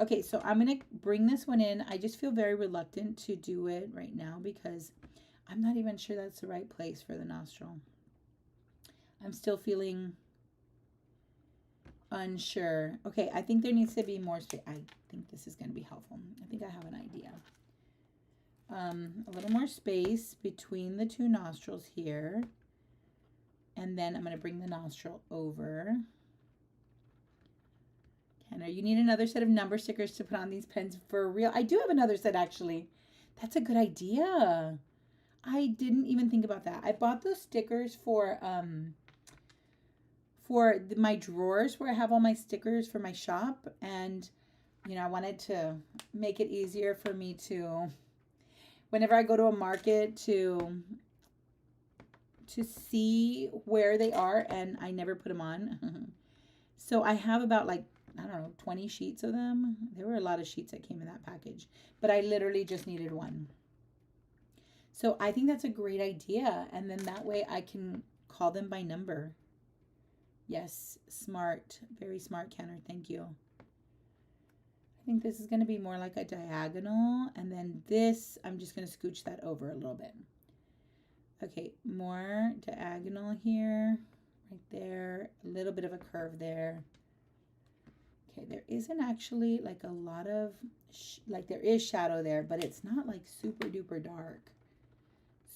Okay, so I'm going to bring this one in. I just feel very reluctant to do it right now because I'm not even sure that's the right place for the nostril. I'm still feeling unsure. Okay, I think there needs to be more space. I think this is going to be helpful. I think I have an idea. A little more space between the two nostrils here. And then I'm going to bring the nostril over. Kenner, you need another set of number stickers to put on these pens for real. I do have another set, actually. That's a good idea. I didn't even think about that. I bought those stickers for my drawers where I have all my stickers for my shop. And, you know, I wanted to make it easier for me to, whenever I go to a market, to see where they are, and I never put them on. So I have about like, I don't know, 20 sheets of them. There were a lot of sheets that came in that package, but I literally just needed one. So I think that's a great idea. And then that way I can call them by number. Yes, smart, very smart, Kenner. Thank you. I think this is going to be more like a diagonal, and then this, I'm just going to scooch that over a little bit. Okay, more diagonal here, right there, a little bit of a curve there. Okay, there isn't actually like a lot of, like there is shadow there, but it's not like super duper dark.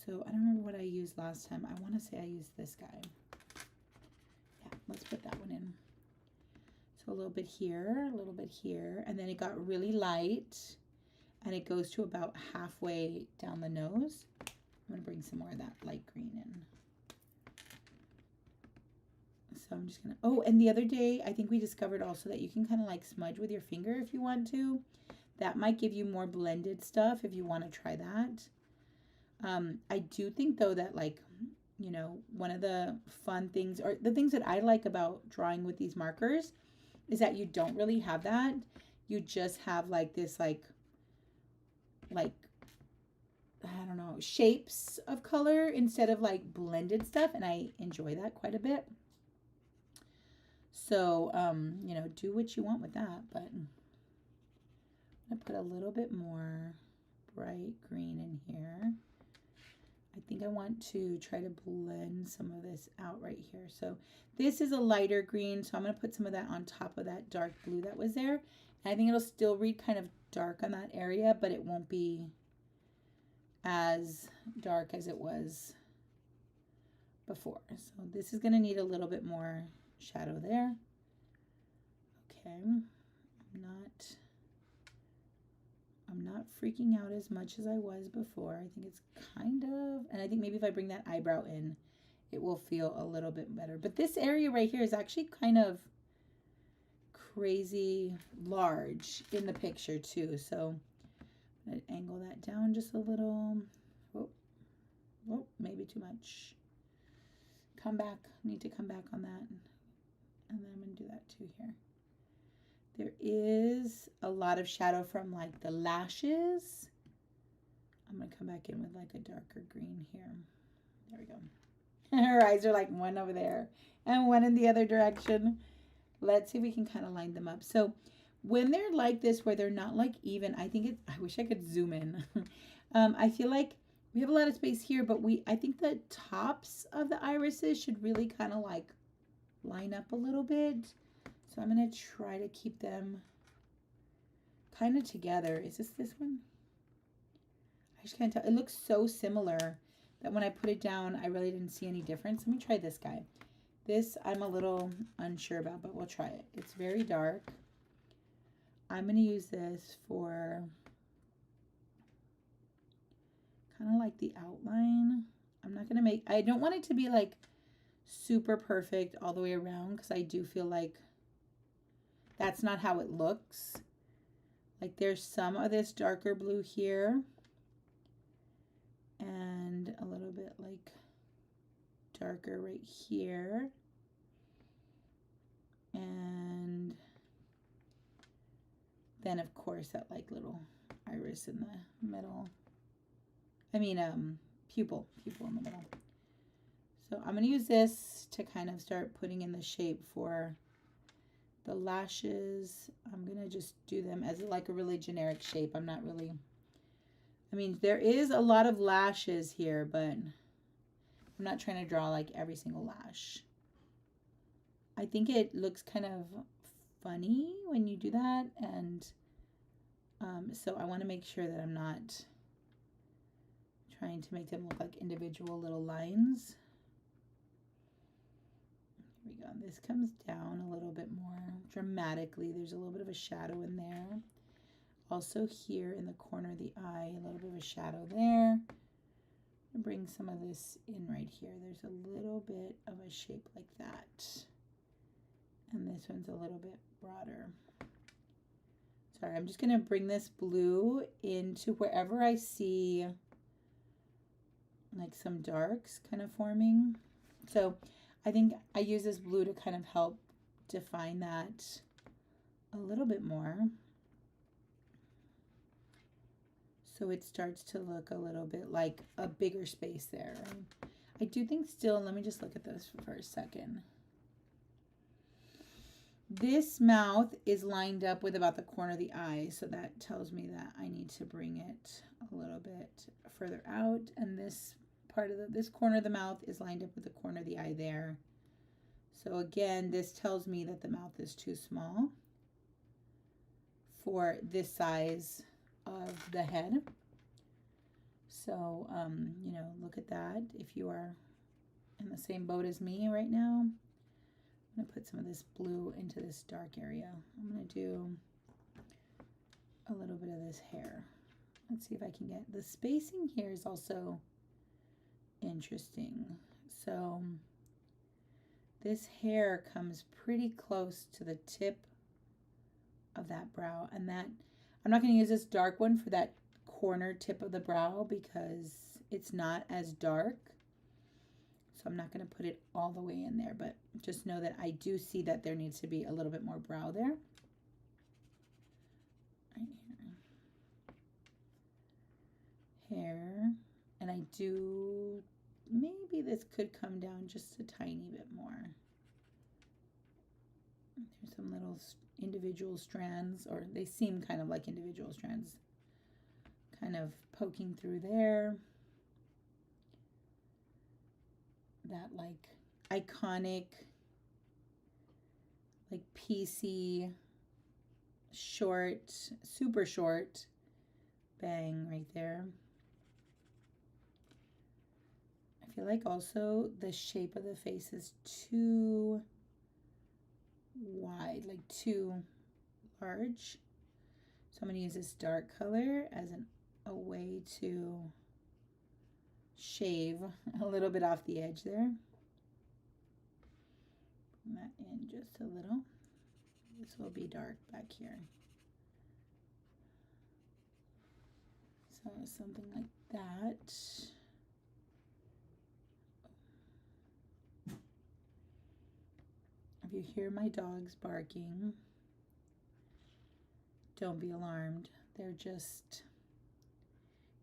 So I don't remember what I used last time. I want to say I used this guy. Yeah, let's put that one in. So a little bit here, a little bit here, and then it got really light, and it goes to about halfway down the nose. I'm gonna bring some more of that light green in. So I'm just gonna, oh, and the other day, I think we discovered also that you can kind of like smudge with your finger if you want to. That might give you more blended stuff if you want to try that. I do think though that, like, you know, one of the fun things, or the things that I like about drawing with these markers, is that you don't really have that. You just have like this, like I don't know, shapes of color instead of like blended stuff, and I enjoy that quite a bit. So, you know, do what you want with that, but I'm gonna put a little bit more bright green in here. I think I want to try to blend some of this out right here. So this is a lighter green, so I'm going to put some of that on top of that dark blue that was there. And I think it'll still read kind of dark on that area, but it won't be as dark as it was before. So this is going to need a little bit more shadow there. Okay, I'm not freaking out as much as I was before. I think it's kind of, and I think maybe if I bring that eyebrow in, it will feel a little bit better. But this area right here is actually kind of crazy large in the picture too. So I'm going to angle that down just a little. Oh, maybe too much. Come back. Need to come back on that. And then I'm going to do that too here. There is a lot of shadow from like the lashes. I'm going to come back in with like a darker green here. There we go. Her eyes are like one over there and one in the other direction. Let's see if we can kind of line them up. So when they're like this, where they're not like even, I think I wish I could zoom in. I feel like we have a lot of space here, but I think the tops of the irises should really kind of like line up a little bit. So I'm going to try to keep them kind of together. Is this one? I just can't tell. It looks so similar that when I put it down, I really didn't see any difference. Let me try this guy. This I'm a little unsure about, but we'll try it. It's very dark. I'm going to use this for kind of like the outline. I'm not going to I don't want it to be like super perfect all the way around, because I do feel like that's not how it looks. Like there's some of this darker blue here and a little bit like darker right here. And then of course that like little iris in the middle. I mean, pupil in the middle. So I'm going to use this to kind of start putting in the shape for the lashes. I'm going to just do them as like a really generic shape. I'm not really, I mean, there is a lot of lashes here, but I'm not trying to draw like every single lash. I think it looks kind of funny when you do that. And so I want to make sure that I'm not trying to make them look like individual little lines. Here we go. This comes down a little bit more dramatically. There's a little bit of a shadow in there. Also here in the corner of the eye, a little bit of a shadow there. I'm gonna bring some of this in right here. There's a little bit of a shape like that. And this one's a little bit broader. Sorry, I'm just gonna bring this blue into wherever I see like some darks kind of forming. So I think I use this blue to kind of help define that a little bit more. So it starts to look a little bit like a bigger space there. I do think still, let me just look at this for a second. This mouth is lined up with about the corner of the eye, so that tells me that I need to bring it a little bit further out. And this part of this corner of the mouth is lined up with the corner of the eye there. So again, this tells me that the mouth is too small for this size of the head. So, you know, look at that. If you are in the same boat as me right now, I'm going to put some of this blue into this dark area. I'm going to do a little bit of this hair. Let's see if I can get the spacing here is also interesting. So this hair comes pretty close to the tip of that brow, and that I'm not going to use this dark one for that corner tip of the brow because it's not as dark. So I'm not going to put it all the way in there, but just know that I do see that there needs to be a little bit more brow there. Right here. Hair. And I do, maybe this could come down just a tiny bit more. There's some little individual strands, or they seem kind of like individual strands, kind of poking through there. That like iconic, like PC short, super short bang right there. I feel like also the shape of the face is too wide, like too large. So I'm going to use this dark color as a way to shave a little bit off the edge there. Bring that in just a little. This will be dark back here. So something like that. If you hear my dogs barking, don't be alarmed. They're just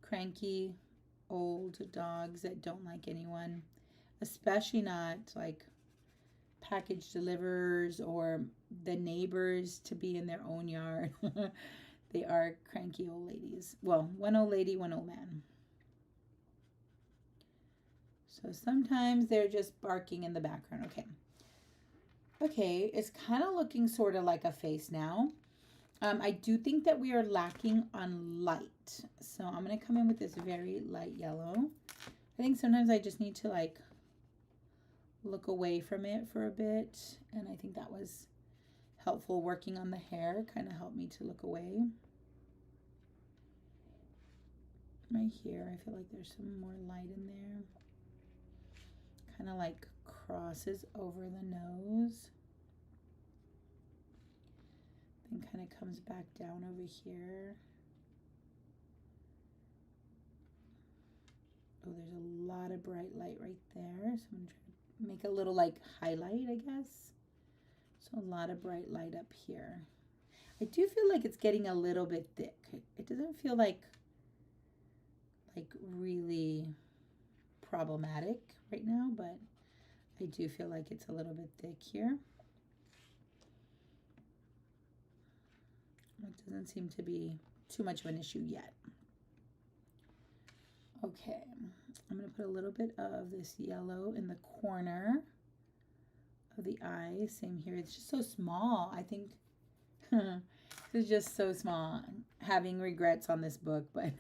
cranky old dogs that don't like anyone, especially not like package deliverers or the neighbors to be in their own yard. They are cranky old ladies. Well, one old lady, one old man. So sometimes they're just barking in the background. Okay. Okay, it's kind of looking sort of like a face now. I do think that we are lacking on light. So I'm going to come in with this very light yellow. I think sometimes I just need to like look away from it for a bit. And I think that was helpful. Working on the hair kind of helped me to look away. Right here, I feel like there's some more light in there. Kind of like crosses over the nose. Then kind of comes back down over here. Oh, there's a lot of bright light right there. So I'm going to try to make a little like highlight, I guess. So a lot of bright light up here. I do feel like it's getting a little bit thick. It doesn't feel like really problematic right now, but I do feel like it's a little bit thick here. It doesn't seem to be too much of an issue yet. Okay, I'm going to put a little bit of this yellow in the corner of the eye. Same here. It's just so small. I think it's just so small. Having regrets on this book, but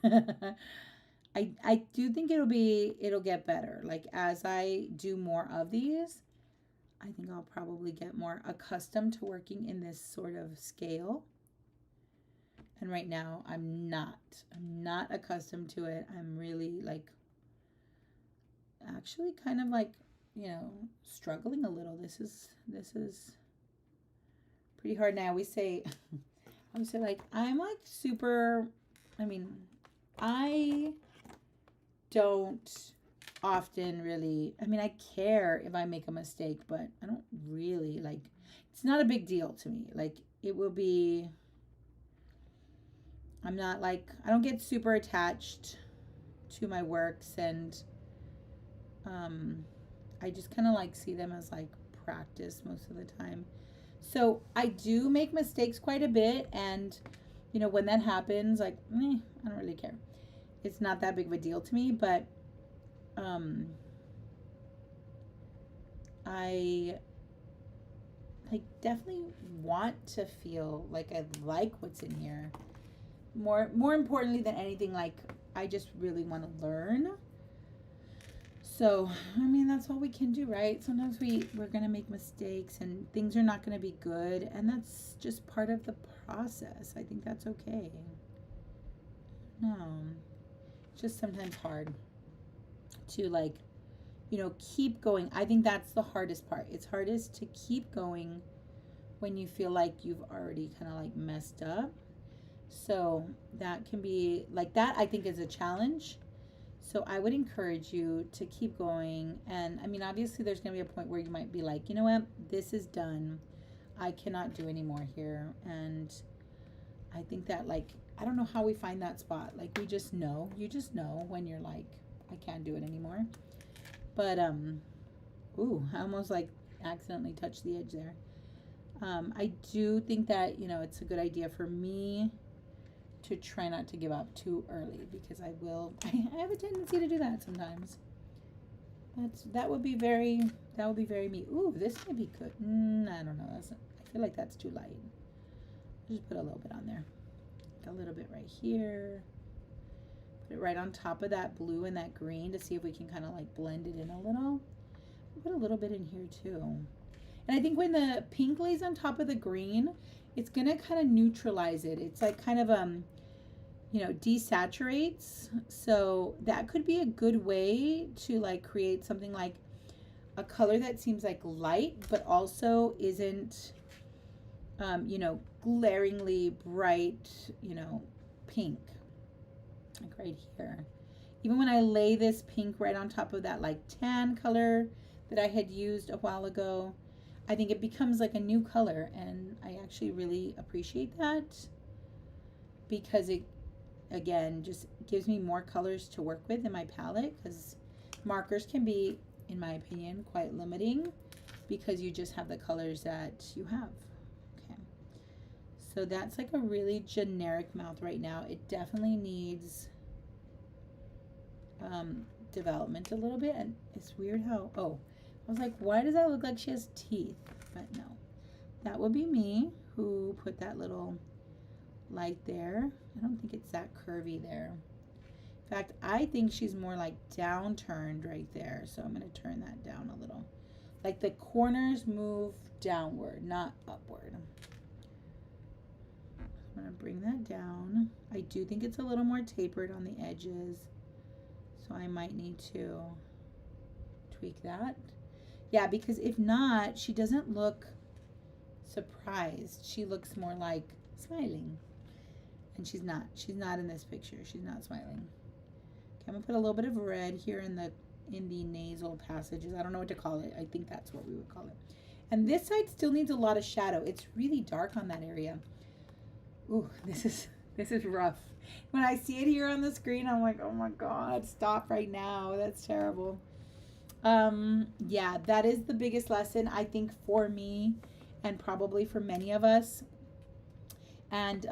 I do think it'll get better. Like as I do more of these, I think I'll probably get more accustomed to working in this sort of scale. And right now I'm not accustomed to it. I'm really like actually kind of like, you know, struggling a little. This is pretty hard. Now we say I would say like I'm like super, I mean, I don't often really, I mean, I care if I make a mistake, but I don't really like, it's not a big deal to me. Like it will be, I'm not like, I don't get super attached to my works, and I just kind of like see them as like practice most of the time. So I do make mistakes quite a bit, and you know, when that happens, like, I don't really care. It's not that big of a deal to me, but I like definitely want to feel like I like what's in here. More importantly than anything, like I just really want to learn. So, I mean, that's all we can do, right? Sometimes we're going to make mistakes and things are not going to be good. And that's just part of the process. I think that's okay. No, it's just sometimes hard to, like, you know, keep going. I think that's the hardest part. It's hardest to keep going when you feel like you've already kind of like messed up. So that can be like that, I think, is a challenge. So I would encourage you to keep going. And I mean, obviously, there's going to be a point where you might be like, you know what, this is done. I cannot do any more here. And I think that, like, I don't know how we find that spot. Like, we just know. You just know when you're like, I can't do it anymore. But, ooh, I almost like accidentally touched the edge there. I do think that, you know, it's a good idea for me to try not to give up too early, because I have a tendency to do that sometimes. That would be very me. Ooh, this might be good. I don't know. I feel like that's too light. Just put a little bit on there. A little bit right here. Put it right on top of that blue and that green to see if we can kind of like blend it in a little. Put a little bit in here too. And I think when the pink lays on top of the green, it's gonna kind of neutralize it. It's like kind of you know, desaturates. So that could be a good way to like create something like a color that seems like light, but also isn't, you know, glaringly bright, you know, pink. Like right here. Even when I lay this pink right on top of that like tan color that I had used a while ago, I think it becomes like a new color, and I actually really appreciate that, because it, again, just gives me more colors to work with in my palette, because markers can be, in my opinion, quite limiting because you just have the colors that you have. Okay, so that's like a really generic mouth right now. It definitely needs development a little bit, and it's weird how, oh, I was like, why does that look like she has teeth? But no, that would be me who put that little light there. I don't think it's that curvy there. In fact, I think she's more like downturned right there. So I'm going to turn that down a little. Like the corners move downward, not upward. I'm going to bring that down. I do think it's a little more tapered on the edges, so I might need to tweak that. Yeah, because if not, she doesn't look surprised. She looks more like smiling. And she's not. She's not in this picture. She's not smiling. Okay, I'm gonna put a little bit of red here in the nasal passages. I don't know what to call it. I think that's what we would call it. And this side still needs a lot of shadow. It's really dark on that area. Ooh, this is rough. When I see it here on the screen, I'm like, oh my God, stop right now. That's terrible. Yeah, that is the biggest lesson, I think, for me and probably for many of us. And,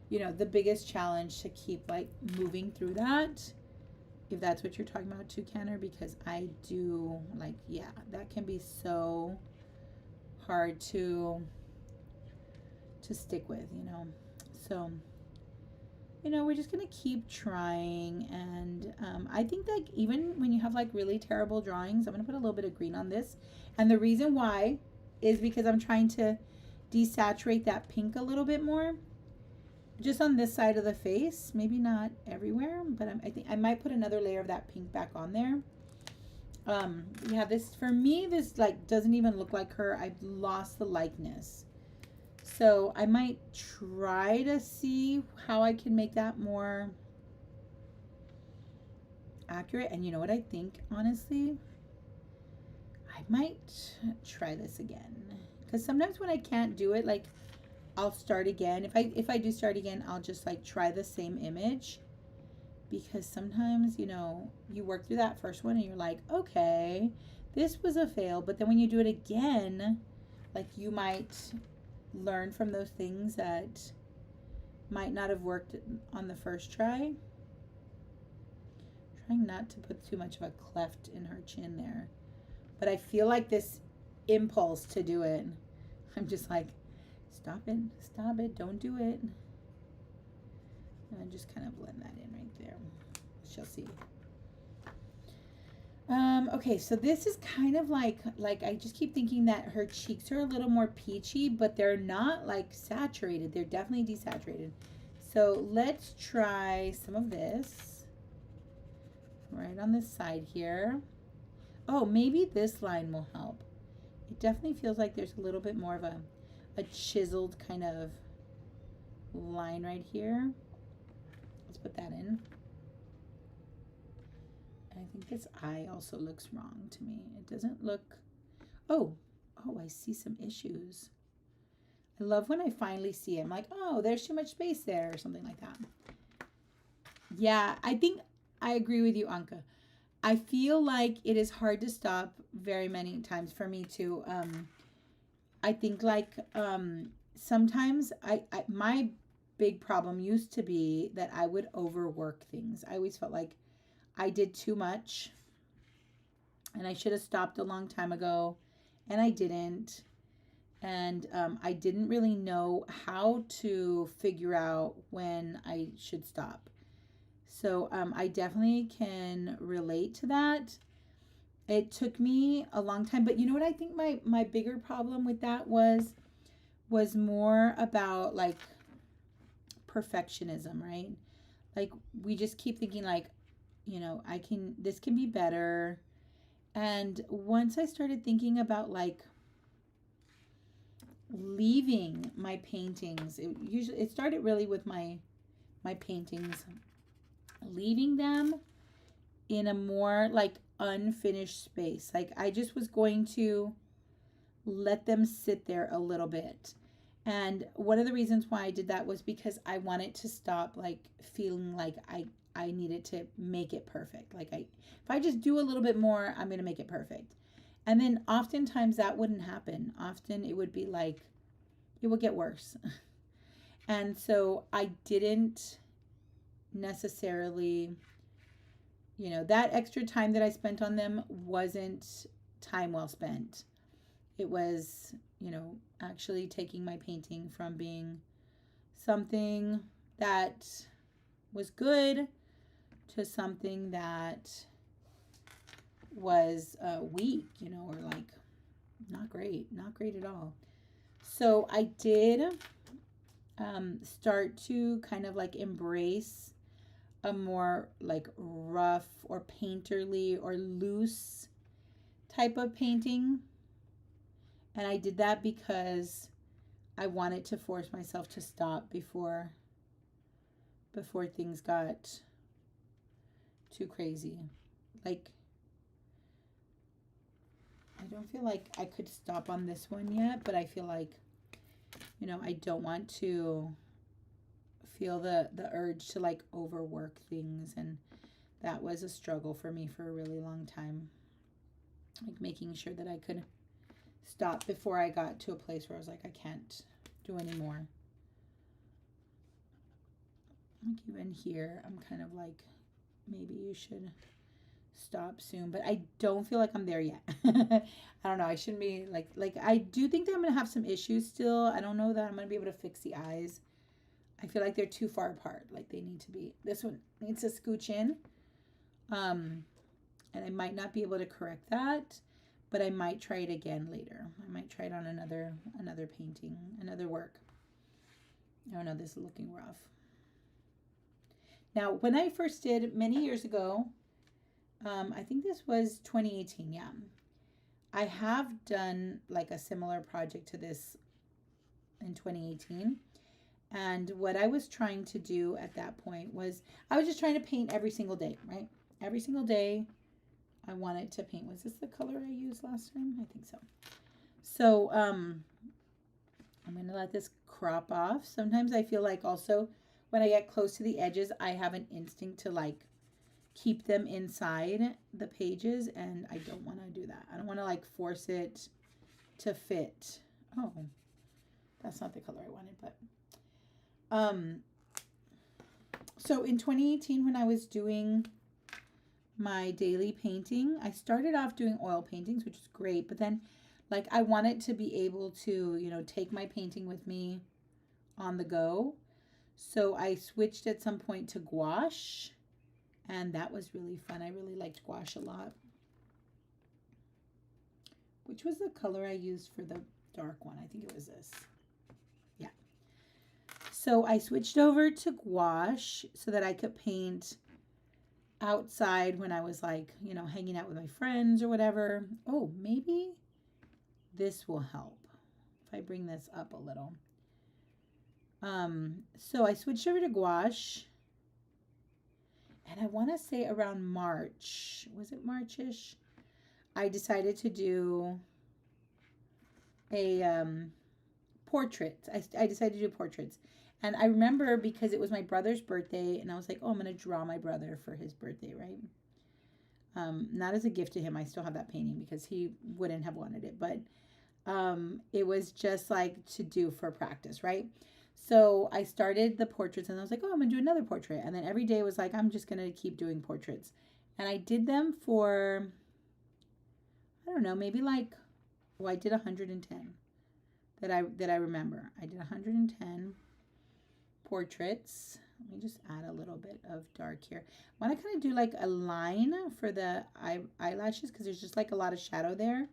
you know, the biggest challenge to keep like moving through that, if that's what you're talking about too, Kenner, because I do like, yeah, that can be so hard to stick with, you know. So, you know, we're just gonna keep trying. And I think that even when you have like really terrible drawings, I'm gonna put a little bit of green on this, and the reason why is because I'm trying to desaturate that pink a little bit more, just on this side of the face, maybe not everywhere, but I think I might put another layer of that pink back on there. Yeah, this, for me, this like doesn't even look like her. I've lost the likeness. So I might try to see how I can make that more accurate. And you know what I think, honestly? I might try this again. Because sometimes when I can't do it, like, I'll start again. If I do start again, I'll just like try the same image. Because sometimes, you know, you work through that first one and you're like, okay, this was a fail. But then when you do it again, like, you might learn from those things that might not have worked on the first try. Trying not to put too much of a cleft in her chin there. But I feel like this impulse to do it, I'm just like, stop it, don't do it. And I just kind of blend that in right there. She'll see. Okay, so this is kind of like I just keep thinking that her cheeks are a little more peachy, but they're not like saturated. They're definitely desaturated. So let's try some of this right on this side here. Oh, maybe this line will help. It definitely feels like there's a little bit more of a chiseled kind of line right here. Let's put that in. I think this eye also looks wrong to me. It doesn't look, oh, I see some issues. I love when I finally see it. I'm like, oh, there's too much space there or something like that. Yeah, I think I agree with you, Anka. I feel like it is hard to stop very many times for me too. I think like sometimes my big problem used to be that I would overwork things. I always felt like I did too much and I should have stopped a long time ago, and I didn't. And I didn't really know how to figure out when I should stop. So I definitely can relate to that. It took me a long time, but you know what I think my bigger problem with that was more about like perfectionism, right? Like we just keep thinking like, you know, this can be better. And once I started thinking about like leaving my paintings, it started really with my paintings, leaving them in a more like unfinished space. Like I just was going to let them sit there a little bit. And one of the reasons why I did that was because I wanted to stop like feeling like I needed to make it perfect. Like if I just do a little bit more, I'm going to make it perfect. And then oftentimes that wouldn't happen. Often it would be like it would get worse. And so I didn't necessarily, you know, that extra time that I spent on them wasn't time well spent. It was, you know, actually taking my painting from being something that was good to something that was weak, you know, or like not great at all. So I did start to kind of like embrace a more like rough or painterly or loose type of painting. And I did that because I wanted to force myself to stop before things got too crazy. Like I don't feel like I could stop on this one yet, but I feel like, you know, I don't want to feel the urge to like overwork things, and that was a struggle for me for a really long time. Like making sure that I could stop before I got to a place where I was like, I can't do anymore. Like even here, I'm kind of like, maybe you should stop soon, but I don't feel like I'm there yet. I don't know. I shouldn't be like I do think that I'm gonna have some issues still. I don't know that I'm gonna be able to fix the eyes. I feel like they're too far apart. Like they need to be. This one needs to scooch in. And I might not be able to correct that, but I might try it again later. I might try it on another painting, another work. Oh no, this is looking rough. Now, when I first did many years ago, I think this was 2018, yeah. I have done like a similar project to this in 2018. And what I was trying to do at that point was I was just trying to paint every single day, right? Every single day I wanted to paint. Was this the color I used last time? I think so. So I'm going to let this crop off. Sometimes I feel like also when I get close to the edges, I have an instinct to like keep them inside the pages, and I don't want to do that. I don't want to like force it to fit. Oh, that's not the color I wanted, but so in 2018 when I was doing my daily painting, I started off doing oil paintings, which is great, but then like I wanted to be able to, you know, take my painting with me on the go. So I switched at some point to gouache, and that was really fun. I really liked gouache a lot. which was the color I used for the dark one. I think it was this. Yeah. So I switched over to gouache so that I could paint outside when I was like, you know, hanging out with my friends or whatever. Oh, maybe this will help if I bring this up a little. So I switched over to gouache, and I want to say around March, was it Marchish? I decided to do a portrait. I decided to do portraits. And I remember because it was my brother's birthday, and I was like, oh, I'm going to draw my brother for his birthday, right? Not as a gift to him. I still have that painting because he wouldn't have wanted it. But it was just like to do for practice, right? So I started the portraits, and I was like, oh, I'm going to do another portrait. And then every day was like, I'm just going to keep doing portraits. And I did them for, I don't know, maybe like, I did 110 that I remember. I did 110 portraits. Let me just add a little bit of dark here. I want to kind of do like a line for the eyelashes because there's just like a lot of shadow there.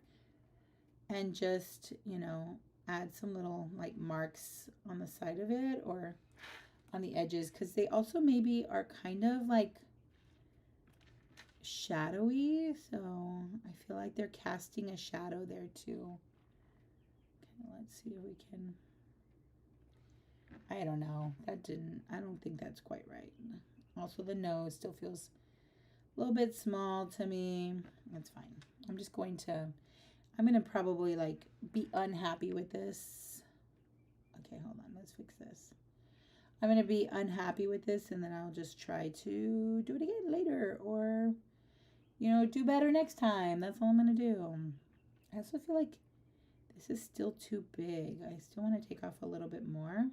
And just, you know, add some little like marks on the side of it or on the edges because they also maybe are kind of like shadowy. So I feel like they're casting a shadow there too. Okay, let's see if we can. I don't know. I don't think that's quite right. Also, the nose still feels a little bit small to me. That's fine. I'm going to probably like be unhappy with this. Okay, hold on. Let's fix this. I'm going to be unhappy with this, and then I'll just try to do it again later or, you know, do better next time. That's all I'm going to do. I also feel like this is still too big. I still want to take off a little bit more.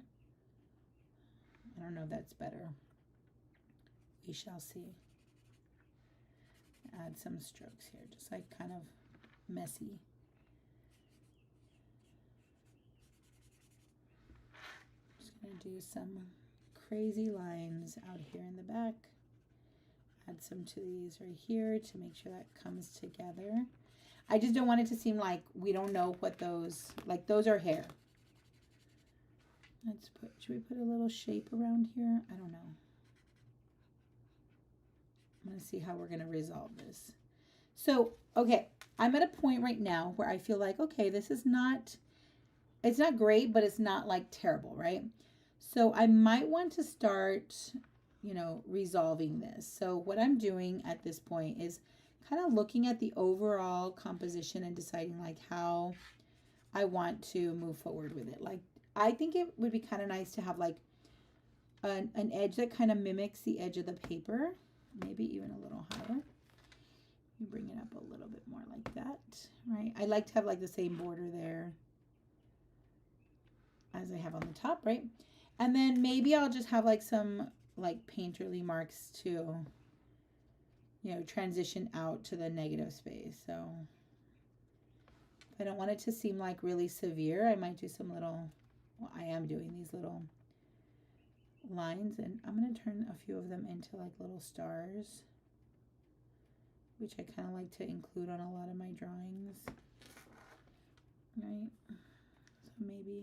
I don't know if that's better. We shall see. Add some strokes here, just like kind of messy. Just going to do some crazy lines out here in the back. Add some to these right here to make sure that comes together. I just don't want it to seem like we don't know what those, like those are hair. Let's put, should we put a little shape around here? I don't know. I'm going to see how we're going to resolve this. So, okay, I'm at a point right now where I feel like, okay, this is not, it's not great, but it's not like terrible, right? So I might want to start, you know, resolving this. So what I'm doing at this point is kind of looking at the overall composition and deciding like how I want to move forward with it. Like, I think it would be kind of nice to have like an edge that kind of mimics the edge of the paper, maybe even a little higher. You bring it up a little bit more like that, right? I like to have like the same border there as I have on the top, right? And then maybe I'll just have like some like painterly marks to, you know, transition out to the negative space. So if I don't want it to seem like really severe, I might do some little, well, I am doing these little lines, and I'm going to turn a few of them into like little stars, which I kind of like to include on a lot of my drawings, right? So maybe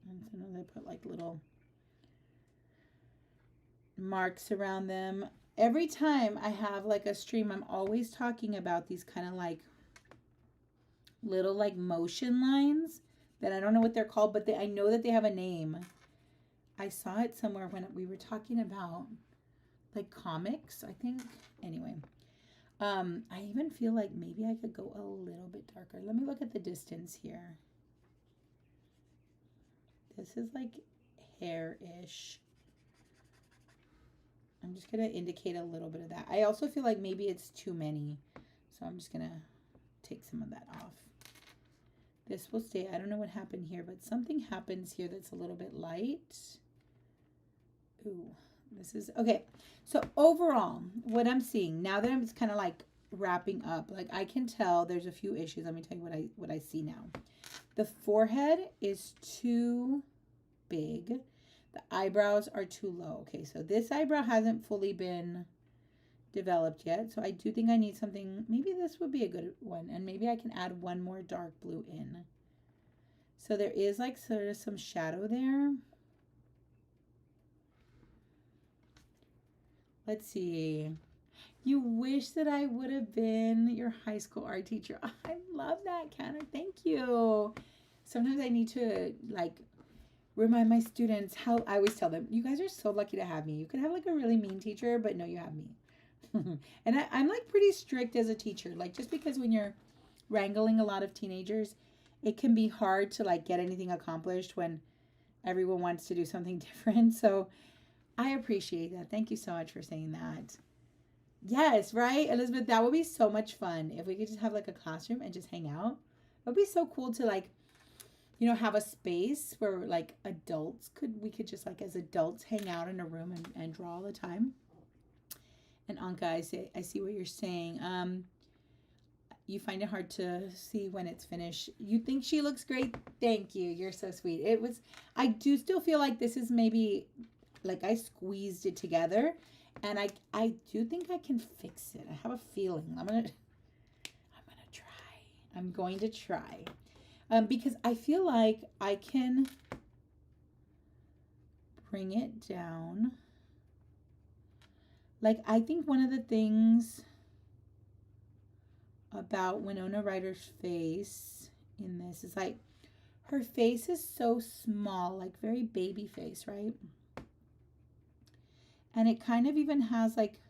and sometimes I put like little marks around them. Every time I have like a stream, I'm always talking about these kind of like little like motion lines that I don't know what they're called, but I know that they have a name. I saw it somewhere when we were talking about like comics, I think. Anyway, I even feel like maybe I could go a little bit darker. Let me look at the distance here. This is like hair-ish. I'm just going to indicate a little bit of that. I also feel like maybe it's too many, so I'm just going to take some of that off. This will stay. I don't know what happened here, but something happens here that's a little bit light. Ooh, this is, okay. So overall, what I'm seeing, now that I'm just kind of like wrapping up, like I can tell there's a few issues. Let me tell you what I see now. The forehead is too big. The eyebrows are too low. Okay, so this eyebrow hasn't fully been developed yet. So I do think I need something. Maybe this would be a good one. And maybe I can add one more dark blue in. So there is like sort of some shadow there. Let's see. You wish that I would have been your high school art teacher. I love that, Canna. Thank you. Sometimes I need to like remind my students how I always tell them, you guys are so lucky to have me. You could have like a really mean teacher, but no, you have me. And I'm like pretty strict as a teacher. Like just because when you're wrangling a lot of teenagers, it can be hard to like get anything accomplished when everyone wants to do something different. So I appreciate that. Thank you so much for saying that. Yes, right, Elizabeth, that would be so much fun if we could just have like a classroom and just hang out. It would be so cool to like, you know, have a space where like we could just like as adults hang out in a room and draw all the time. And Anka, I see what you're saying. You find it hard to see when it's finished. You think she looks great? Thank you. You're so sweet. I do still feel like this is maybe like I squeezed it together, and I do think I can fix it. I have a feeling. I'm going to try. I'm going to try. Because I feel like I can bring it down. Like I think one of the things about Winona Ryder's face in this is like her face is so small, like very baby face, right? And it kind of even has like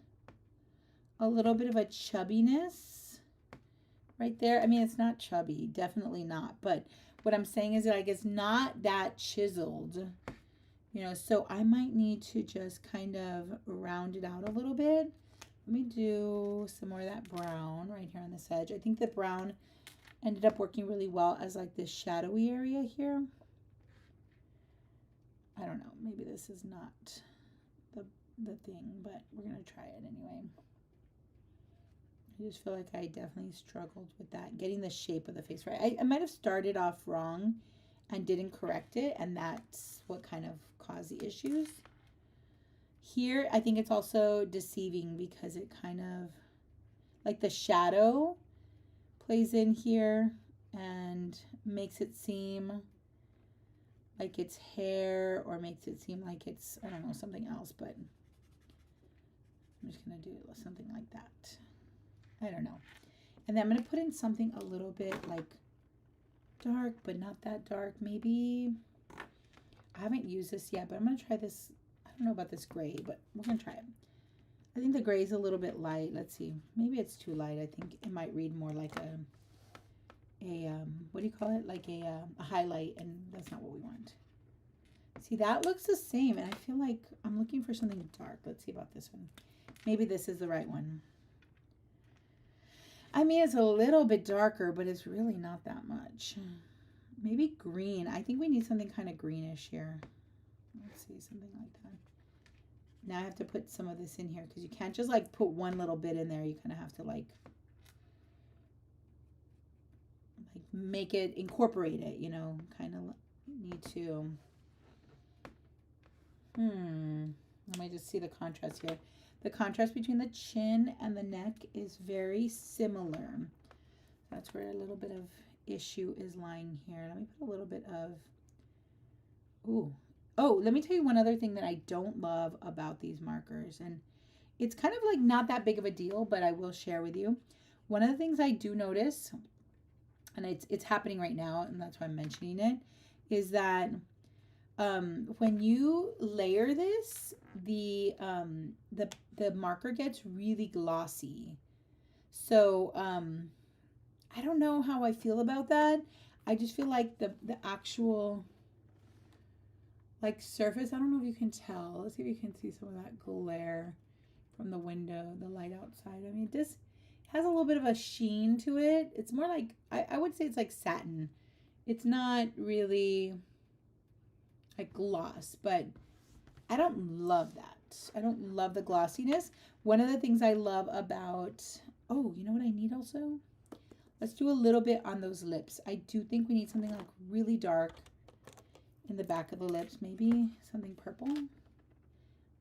a little bit of a chubbiness right there. I mean, it's not chubby, definitely not. But what I'm saying is like it's not that chiseled, you know, so I might need to just kind of round it out a little bit. Let me do some more of that brown right here on this edge. I think the brown ended up working really well as like this shadowy area here. I don't know. Maybe this is not the thing, but we're going to try it anyway. I just feel like I definitely struggled with that, getting the shape of the face right. I might have started off wrong and didn't correct it, and that's what kind of caused the issues. Here, I think it's also deceiving because it kind of, like the shadow plays in here and makes it seem like it's hair or makes it seem like it's, I don't know, something else, but I'm just going to do something like that. I don't know. And then I'm going to put in something a little bit like dark, but not that dark. Maybe, I haven't used this yet, but I'm going to try this. I don't know about this gray, but we're going to try it. I think the gray is a little bit light. Let's see. Maybe it's too light. I think it might read more like a what do you call it? Like a highlight, and that's not what we want. See, that looks the same, and I feel like I'm looking for something dark. Let's see about this one. Maybe this is the right one. I mean, it's a little bit darker, but it's really not that much. Maybe green. I think we need something kind of greenish here. Let's see, something like that. Now I have to put some of this in here because you can't just like put one little bit in there. You kind of have to like make it, incorporate it, you know, kind of need to. Let me just see the contrast here. The contrast between the chin and the neck is very similar. That's where a little bit of issue is lying here. Let me put a little bit of, oh, let me tell you one other thing that I don't love about these markers. And it's kind of like not that big of a deal, but I will share with you. One of the things I do notice, and it's happening right now, and that's why I'm mentioning it, is that when you layer this, the marker gets really glossy. So I don't know how I feel about that. I just feel like the actual like surface, I don't know if you can tell. Let's see if you can see some of that glare from the window, the light outside. I mean, it just has a little bit of a sheen to it. It's more like, I would say it's like satin. It's not really like gloss, but I don't love that. I don't love the glossiness. One of the things I love about, oh, you know what I need also? Let's do a little bit on those lips. I do think we need something like really dark in the back of the lips, maybe something purple.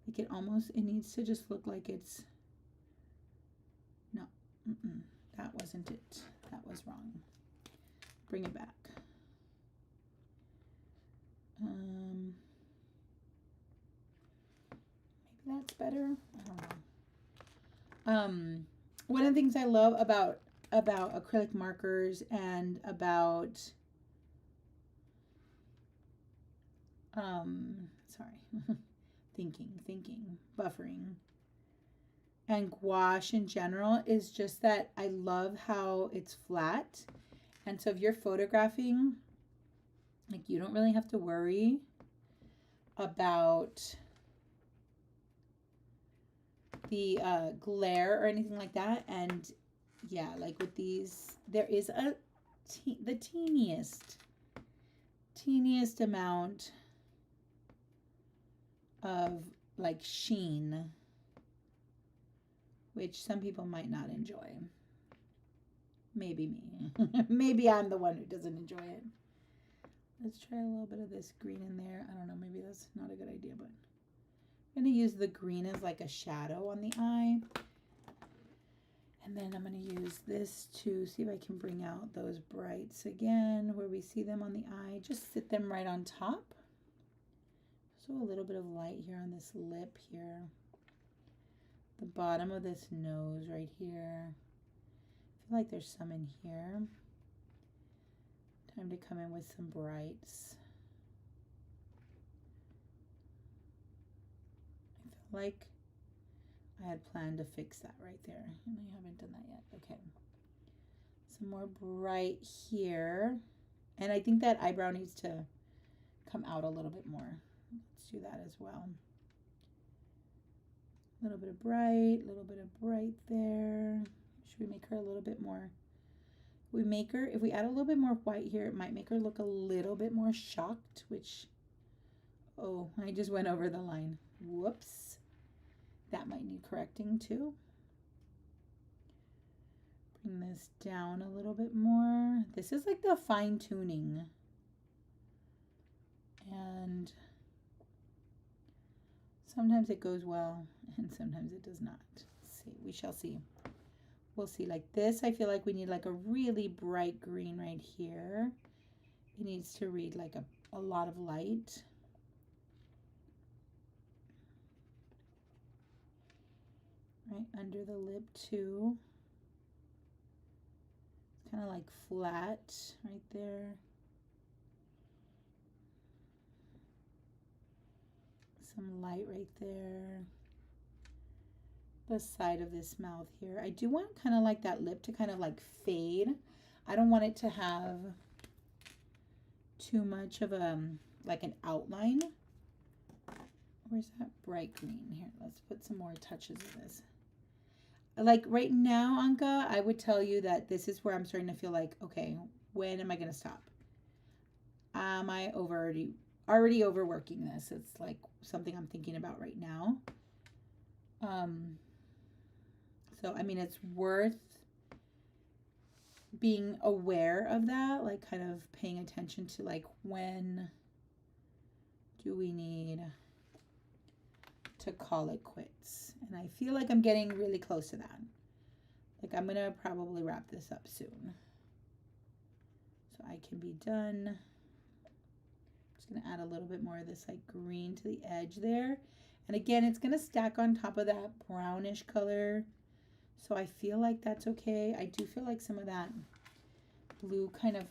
Like it needs to just look like it's, no, that wasn't it. That was wrong. Bring it back. Maybe that's better. I don't know. One of the things I love about acrylic markers and about buffering and gouache in general is just that I love how it's flat. And so if you're photographing, like, you don't really have to worry about the glare or anything like that. And yeah, like with these, there is the teeniest amount of like sheen, which some people might not enjoy. Maybe me. Maybe I'm the one who doesn't enjoy it. Let's try a little bit of this green in there. I don't know, maybe that's not a good idea, but I'm going to use the green as like a shadow on the eye. And then I'm going to use this to see if I can bring out those brights again where we see them on the eye. Just sit them right on top. So a little bit of light here on this lip here. The bottom of this nose right here. I feel like there's some in here. Time to come in with some brights. I feel like I had planned to fix that right there, and I haven't done that yet. Okay. Some more bright here. And I think that eyebrow needs to come out a little bit more. Let's do that as well. A little bit of bright there. Should we make her a little bit more? If we add a little bit more white here, it might make her look a little bit more shocked, which, oh, I just went over the line. Whoops. That might need correcting too. Bring this down a little bit more. This is like the fine tuning. And sometimes it goes well and sometimes it does not. Let's see, we shall see. We'll see. Like this, I feel like we need like a really bright green right here. It needs to read like a lot of light. Right under the lip too. It's kind of like flat right there. Some light right there. The side of this mouth here. I do want kind of like that lip to kind of like fade. I don't want it to have too much of like an outline. Where's that bright green? Here, let's put some more touches of this. Like right now, Anka, I would tell you that this is where I'm starting to feel like, okay, when am I going to stop? Am I already overworking this? It's like something I'm thinking about right now. So, I mean, it's worth being aware of that, like kind of paying attention to like when do we need to call it quits. And I feel like I'm getting really close to that. Like I'm going to probably wrap this up soon. So I can be done. I'm just going to add a little bit more of this like green to the edge there. And again, it's going to stack on top of that brownish color. So I feel like that's okay. I do feel like some of that blue kind of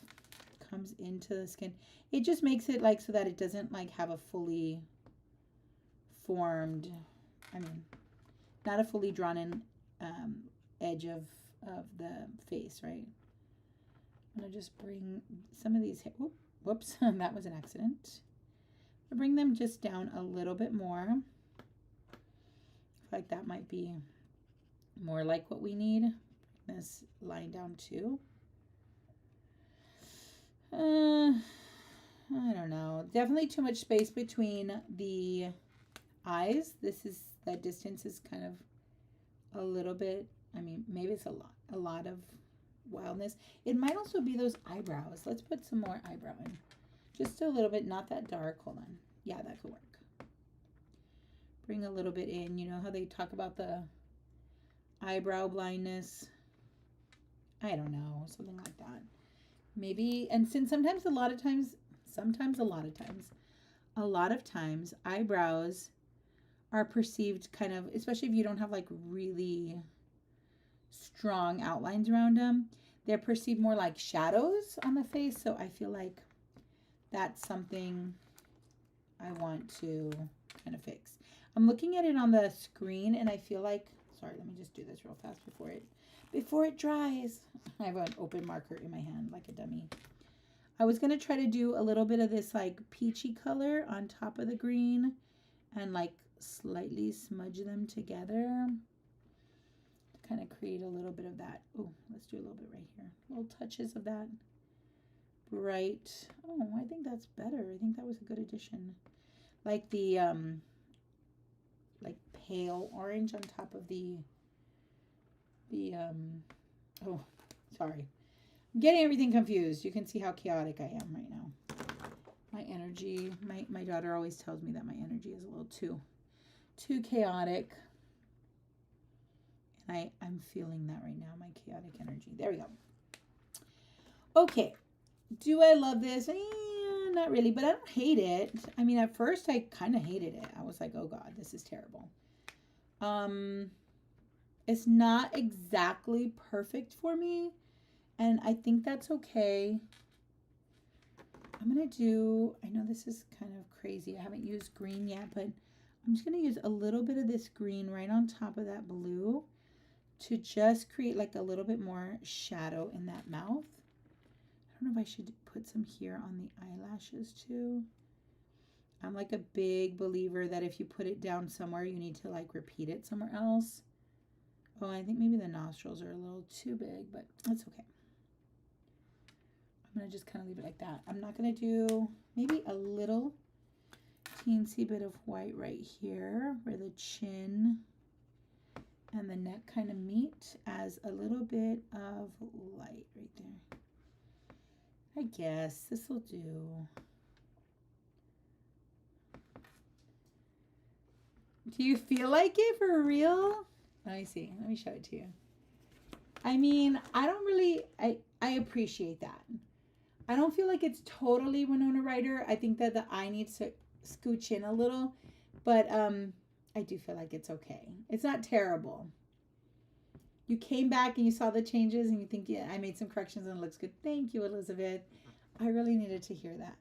comes into the skin. It just makes it like so that it doesn't like have a fully formed, I mean, not a fully drawn in edge of the face, right? I'm going to just bring some of these, whoops, that was an accident. I'll bring them just down a little bit more. I feel like that might be more like what we need. Bring this line down too. I don't know. Definitely too much space between the eyes. That distance is kind of a little bit, I mean, maybe it's a lot of wildness. It might also be those eyebrows. Let's put some more eyebrow in. Just a little bit, not that dark. Hold on. Yeah, that could work. Bring a little bit in. You know how they talk about the eyebrow blindness? I don't know, something like that. Maybe, and since sometimes a lot of times, eyebrows are perceived kind of, especially if you don't have like really strong outlines around them, they're perceived more like shadows on the face. So I feel like that's something I want to kind of fix. I'm looking at it on the screen and I feel like, sorry, let me just do this real fast before it dries. I have an open marker in my hand like a dummy. I was going to try to do a little bit of this like peachy color on top of the green and like slightly smudge them together to kind of create a little bit of that. Oh, let's do a little bit right here. Little touches of that bright. Oh, I think that's better. I think that was a good addition. Like the like pale orange on top of the oh, sorry. I'm getting everything confused. You can see how chaotic I am right now. My energy, my daughter always tells me that my energy is a little too chaotic. And I'm feeling that right now, my chaotic energy. There we go. Okay. Do I love this? Not really, but I don't hate it. I mean, at first I kind of hated it. I was like, oh God, this is terrible. It's not exactly perfect for me, and I think that's okay. I'm going to do, I know this is kind of crazy. I haven't used green yet, but I'm just going to use a little bit of this green right on top of that blue to just create like a little bit more shadow in that mouth. I don't know if I should put some here on the eyelashes too. I'm like a big believer that if you put it down somewhere, you need to like repeat it somewhere else. Oh, I think maybe the nostrils are a little too big, but that's okay. I'm going to just kind of leave it like that. I'm not going to do maybe a little teensy bit of white right here where the chin and the neck kind of meet as a little bit of light right there. I guess this will do. Do you feel like it for real? Let me see. Let me show it to you. I mean, I don't really, I appreciate that. I don't feel like it's totally Winona Ryder. I think that the eye needs to scooch in a little, but I do feel like it's okay. It's not terrible. You came back and you saw the changes and you think, yeah, I made some corrections and it looks good. Thank you, Elizabeth. I really needed to hear that.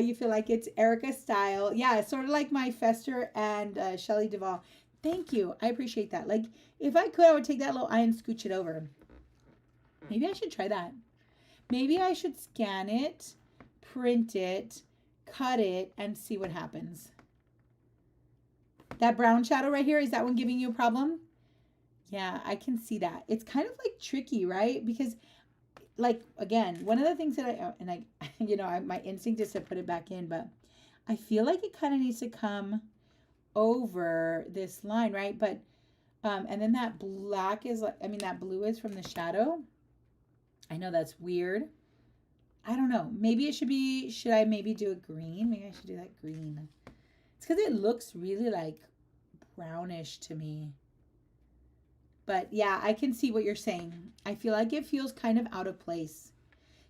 You feel like it's Erica style. Yeah, it's sort of like my Fester and Shelley Duvall. Thank you. I appreciate that. Like, if I could, I would take that little eye and scooch it over. Maybe I should try that. Maybe I should scan it, print it, cut it, and see what happens. That brown shadow right here, is that one giving you a problem? Yeah, I can see that. It's kind of like tricky, right? Because like, again, one of the things that you know, my instinct is to put it back in, but I feel like it kind of needs to come over this line, right? But, and then that black is like, I mean, that blue is from the shadow. I know that's weird. I don't know. Maybe it should be, should I maybe do a green? Maybe I should do that green. It's because it looks really like brownish to me. But yeah, I can see what you're saying. I feel like it feels kind of out of place.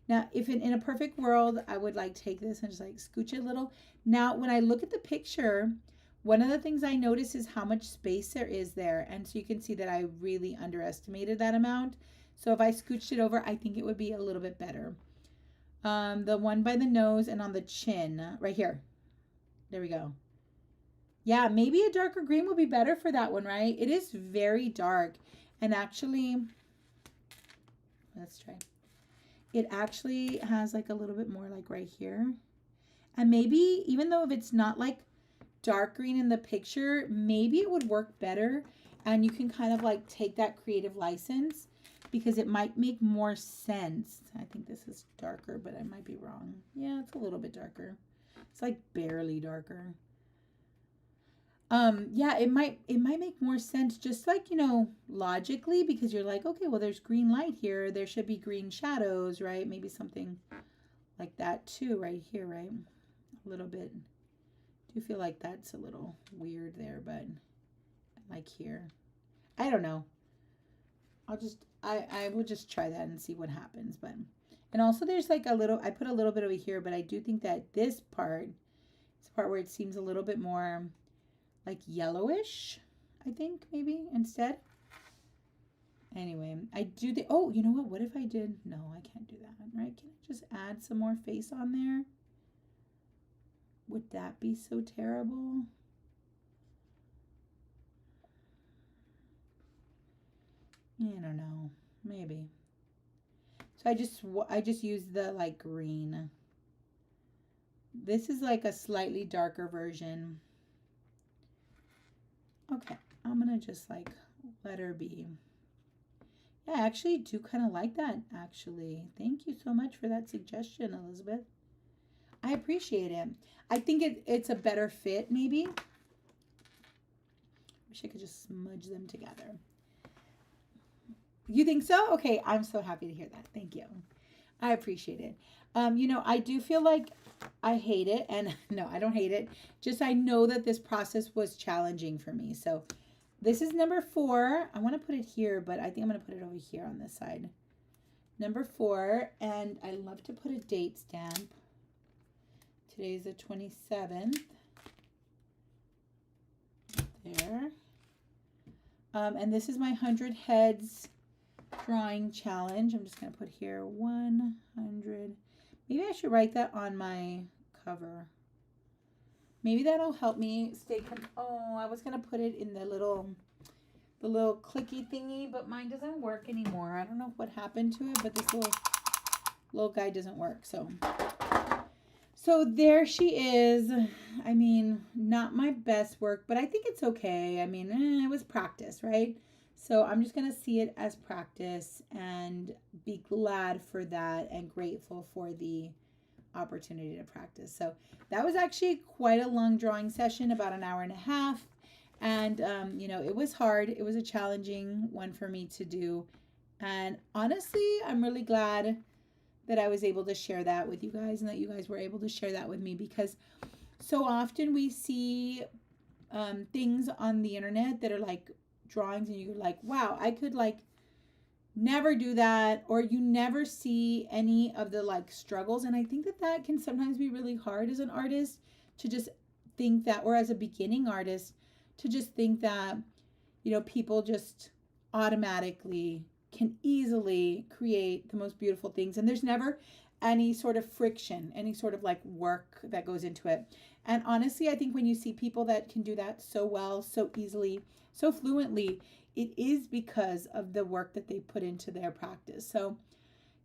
Now, if in a perfect world, I would like take this and just like scooch it a little. Now, when I look at the picture, one of the things I notice is how much space there is there. And so you can see that I really underestimated that amount. So if I scooched it over, I think it would be a little bit better. The one by the nose and on the chin, right here. There we go. Yeah, maybe a darker green would be better for that one, right? It is very dark. And actually, let's try. It actually has like a little bit more like right here. And maybe, even though if it's not like dark green in the picture, maybe it would work better. And you can kind of like take that creative license because it might make more sense. I think this is darker, but I might be wrong. Yeah, it's a little bit darker. It's like barely darker. Yeah, it might make more sense just like, you know, logically, because you're like, okay, well, there's green light here. There should be green shadows, right? Maybe something like that too, right here, right? A little bit. I do feel like that's a little weird there, but like here. I don't know. I will just try that and see what happens. But, and also there's like a little, I put a little bit over here, but I do think that this part is the part where it seems a little bit more like yellowish, I think maybe instead. Anyway, I do the, oh, you know what if I did, no, I can't do that, right? Can I just add some more face on there? Would that be so terrible? I don't know, maybe. So I just use the like green. This is like a slightly darker version. Okay, I'm gonna just like let her be. Yeah, I actually do kind of like that, actually. Thank you so much for that suggestion, Elizabeth. I appreciate it. I think it's a better fit, maybe. Wish I could just smudge them together. You think so? Okay, I'm so happy to hear that. Thank you. I appreciate it. You know, I do feel like I hate it. And no, I don't hate it. Just I know that this process was challenging for me. So this is number 4. I want to put it here, but I think I'm going to put it over here on this side. Number 4. And I love to put a date stamp. Today is the 27th. There. And this is my 100 heads drawing challenge. I'm just going to put here 100. Maybe I should write that on my cover. Maybe that'll help me stay. Oh, I was going to put it in the little clicky thingy, but mine doesn't work anymore. I don't know what happened to it, but this little guy doesn't work. So there she is. I mean, not my best work, but I think it's okay. I mean, it was practice, right? So I'm just going to see it as practice and be glad for that and grateful for the opportunity to practice. So that was actually quite a long drawing session, about an hour and a half. And, you know, it was hard. It was a challenging one for me to do. And honestly, I'm really glad that I was able to share that with you guys and that you guys were able to share that with me, because so often we see things on the internet that are like drawings and you're like, wow, I could like never do that, or you never see any of the like struggles. And I think that can sometimes be really hard as an artist to just think that, or as a beginning artist to just think that, you know, people just automatically can easily create the most beautiful things, and there's never any sort of friction, any sort of like work that goes into it. And honestly, I think when you see people that can do that so well, so easily, so fluently, it is because of the work that they put into their practice. So,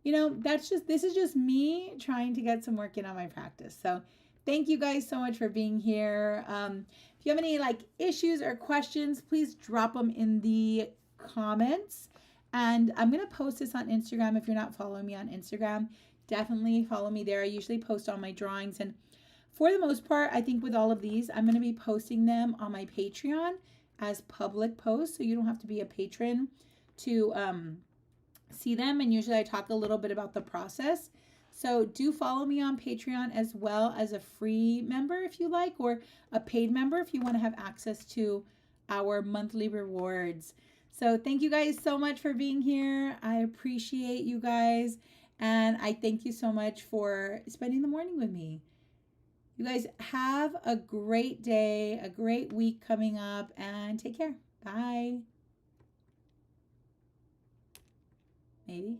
you know, this is just me trying to get some work in on my practice. So thank you guys so much for being here. If you have any like issues or questions, please drop them in the comments. And I'm going to post this on Instagram. If you're not following me on Instagram, definitely follow me there. I usually post all my drawings. And for the most part, I think with all of these, I'm going to be posting them on my Patreon as public posts. So you don't have to be a patron to see them. And usually I talk a little bit about the process. So do follow me on Patreon as well as a free member if you like, or a paid member if you want to have access to our monthly rewards. So thank you guys so much for being here. I appreciate you guys. And I thank you so much for spending the morning with me. You guys have a great day, a great week coming up, and take care. Bye. Maybe.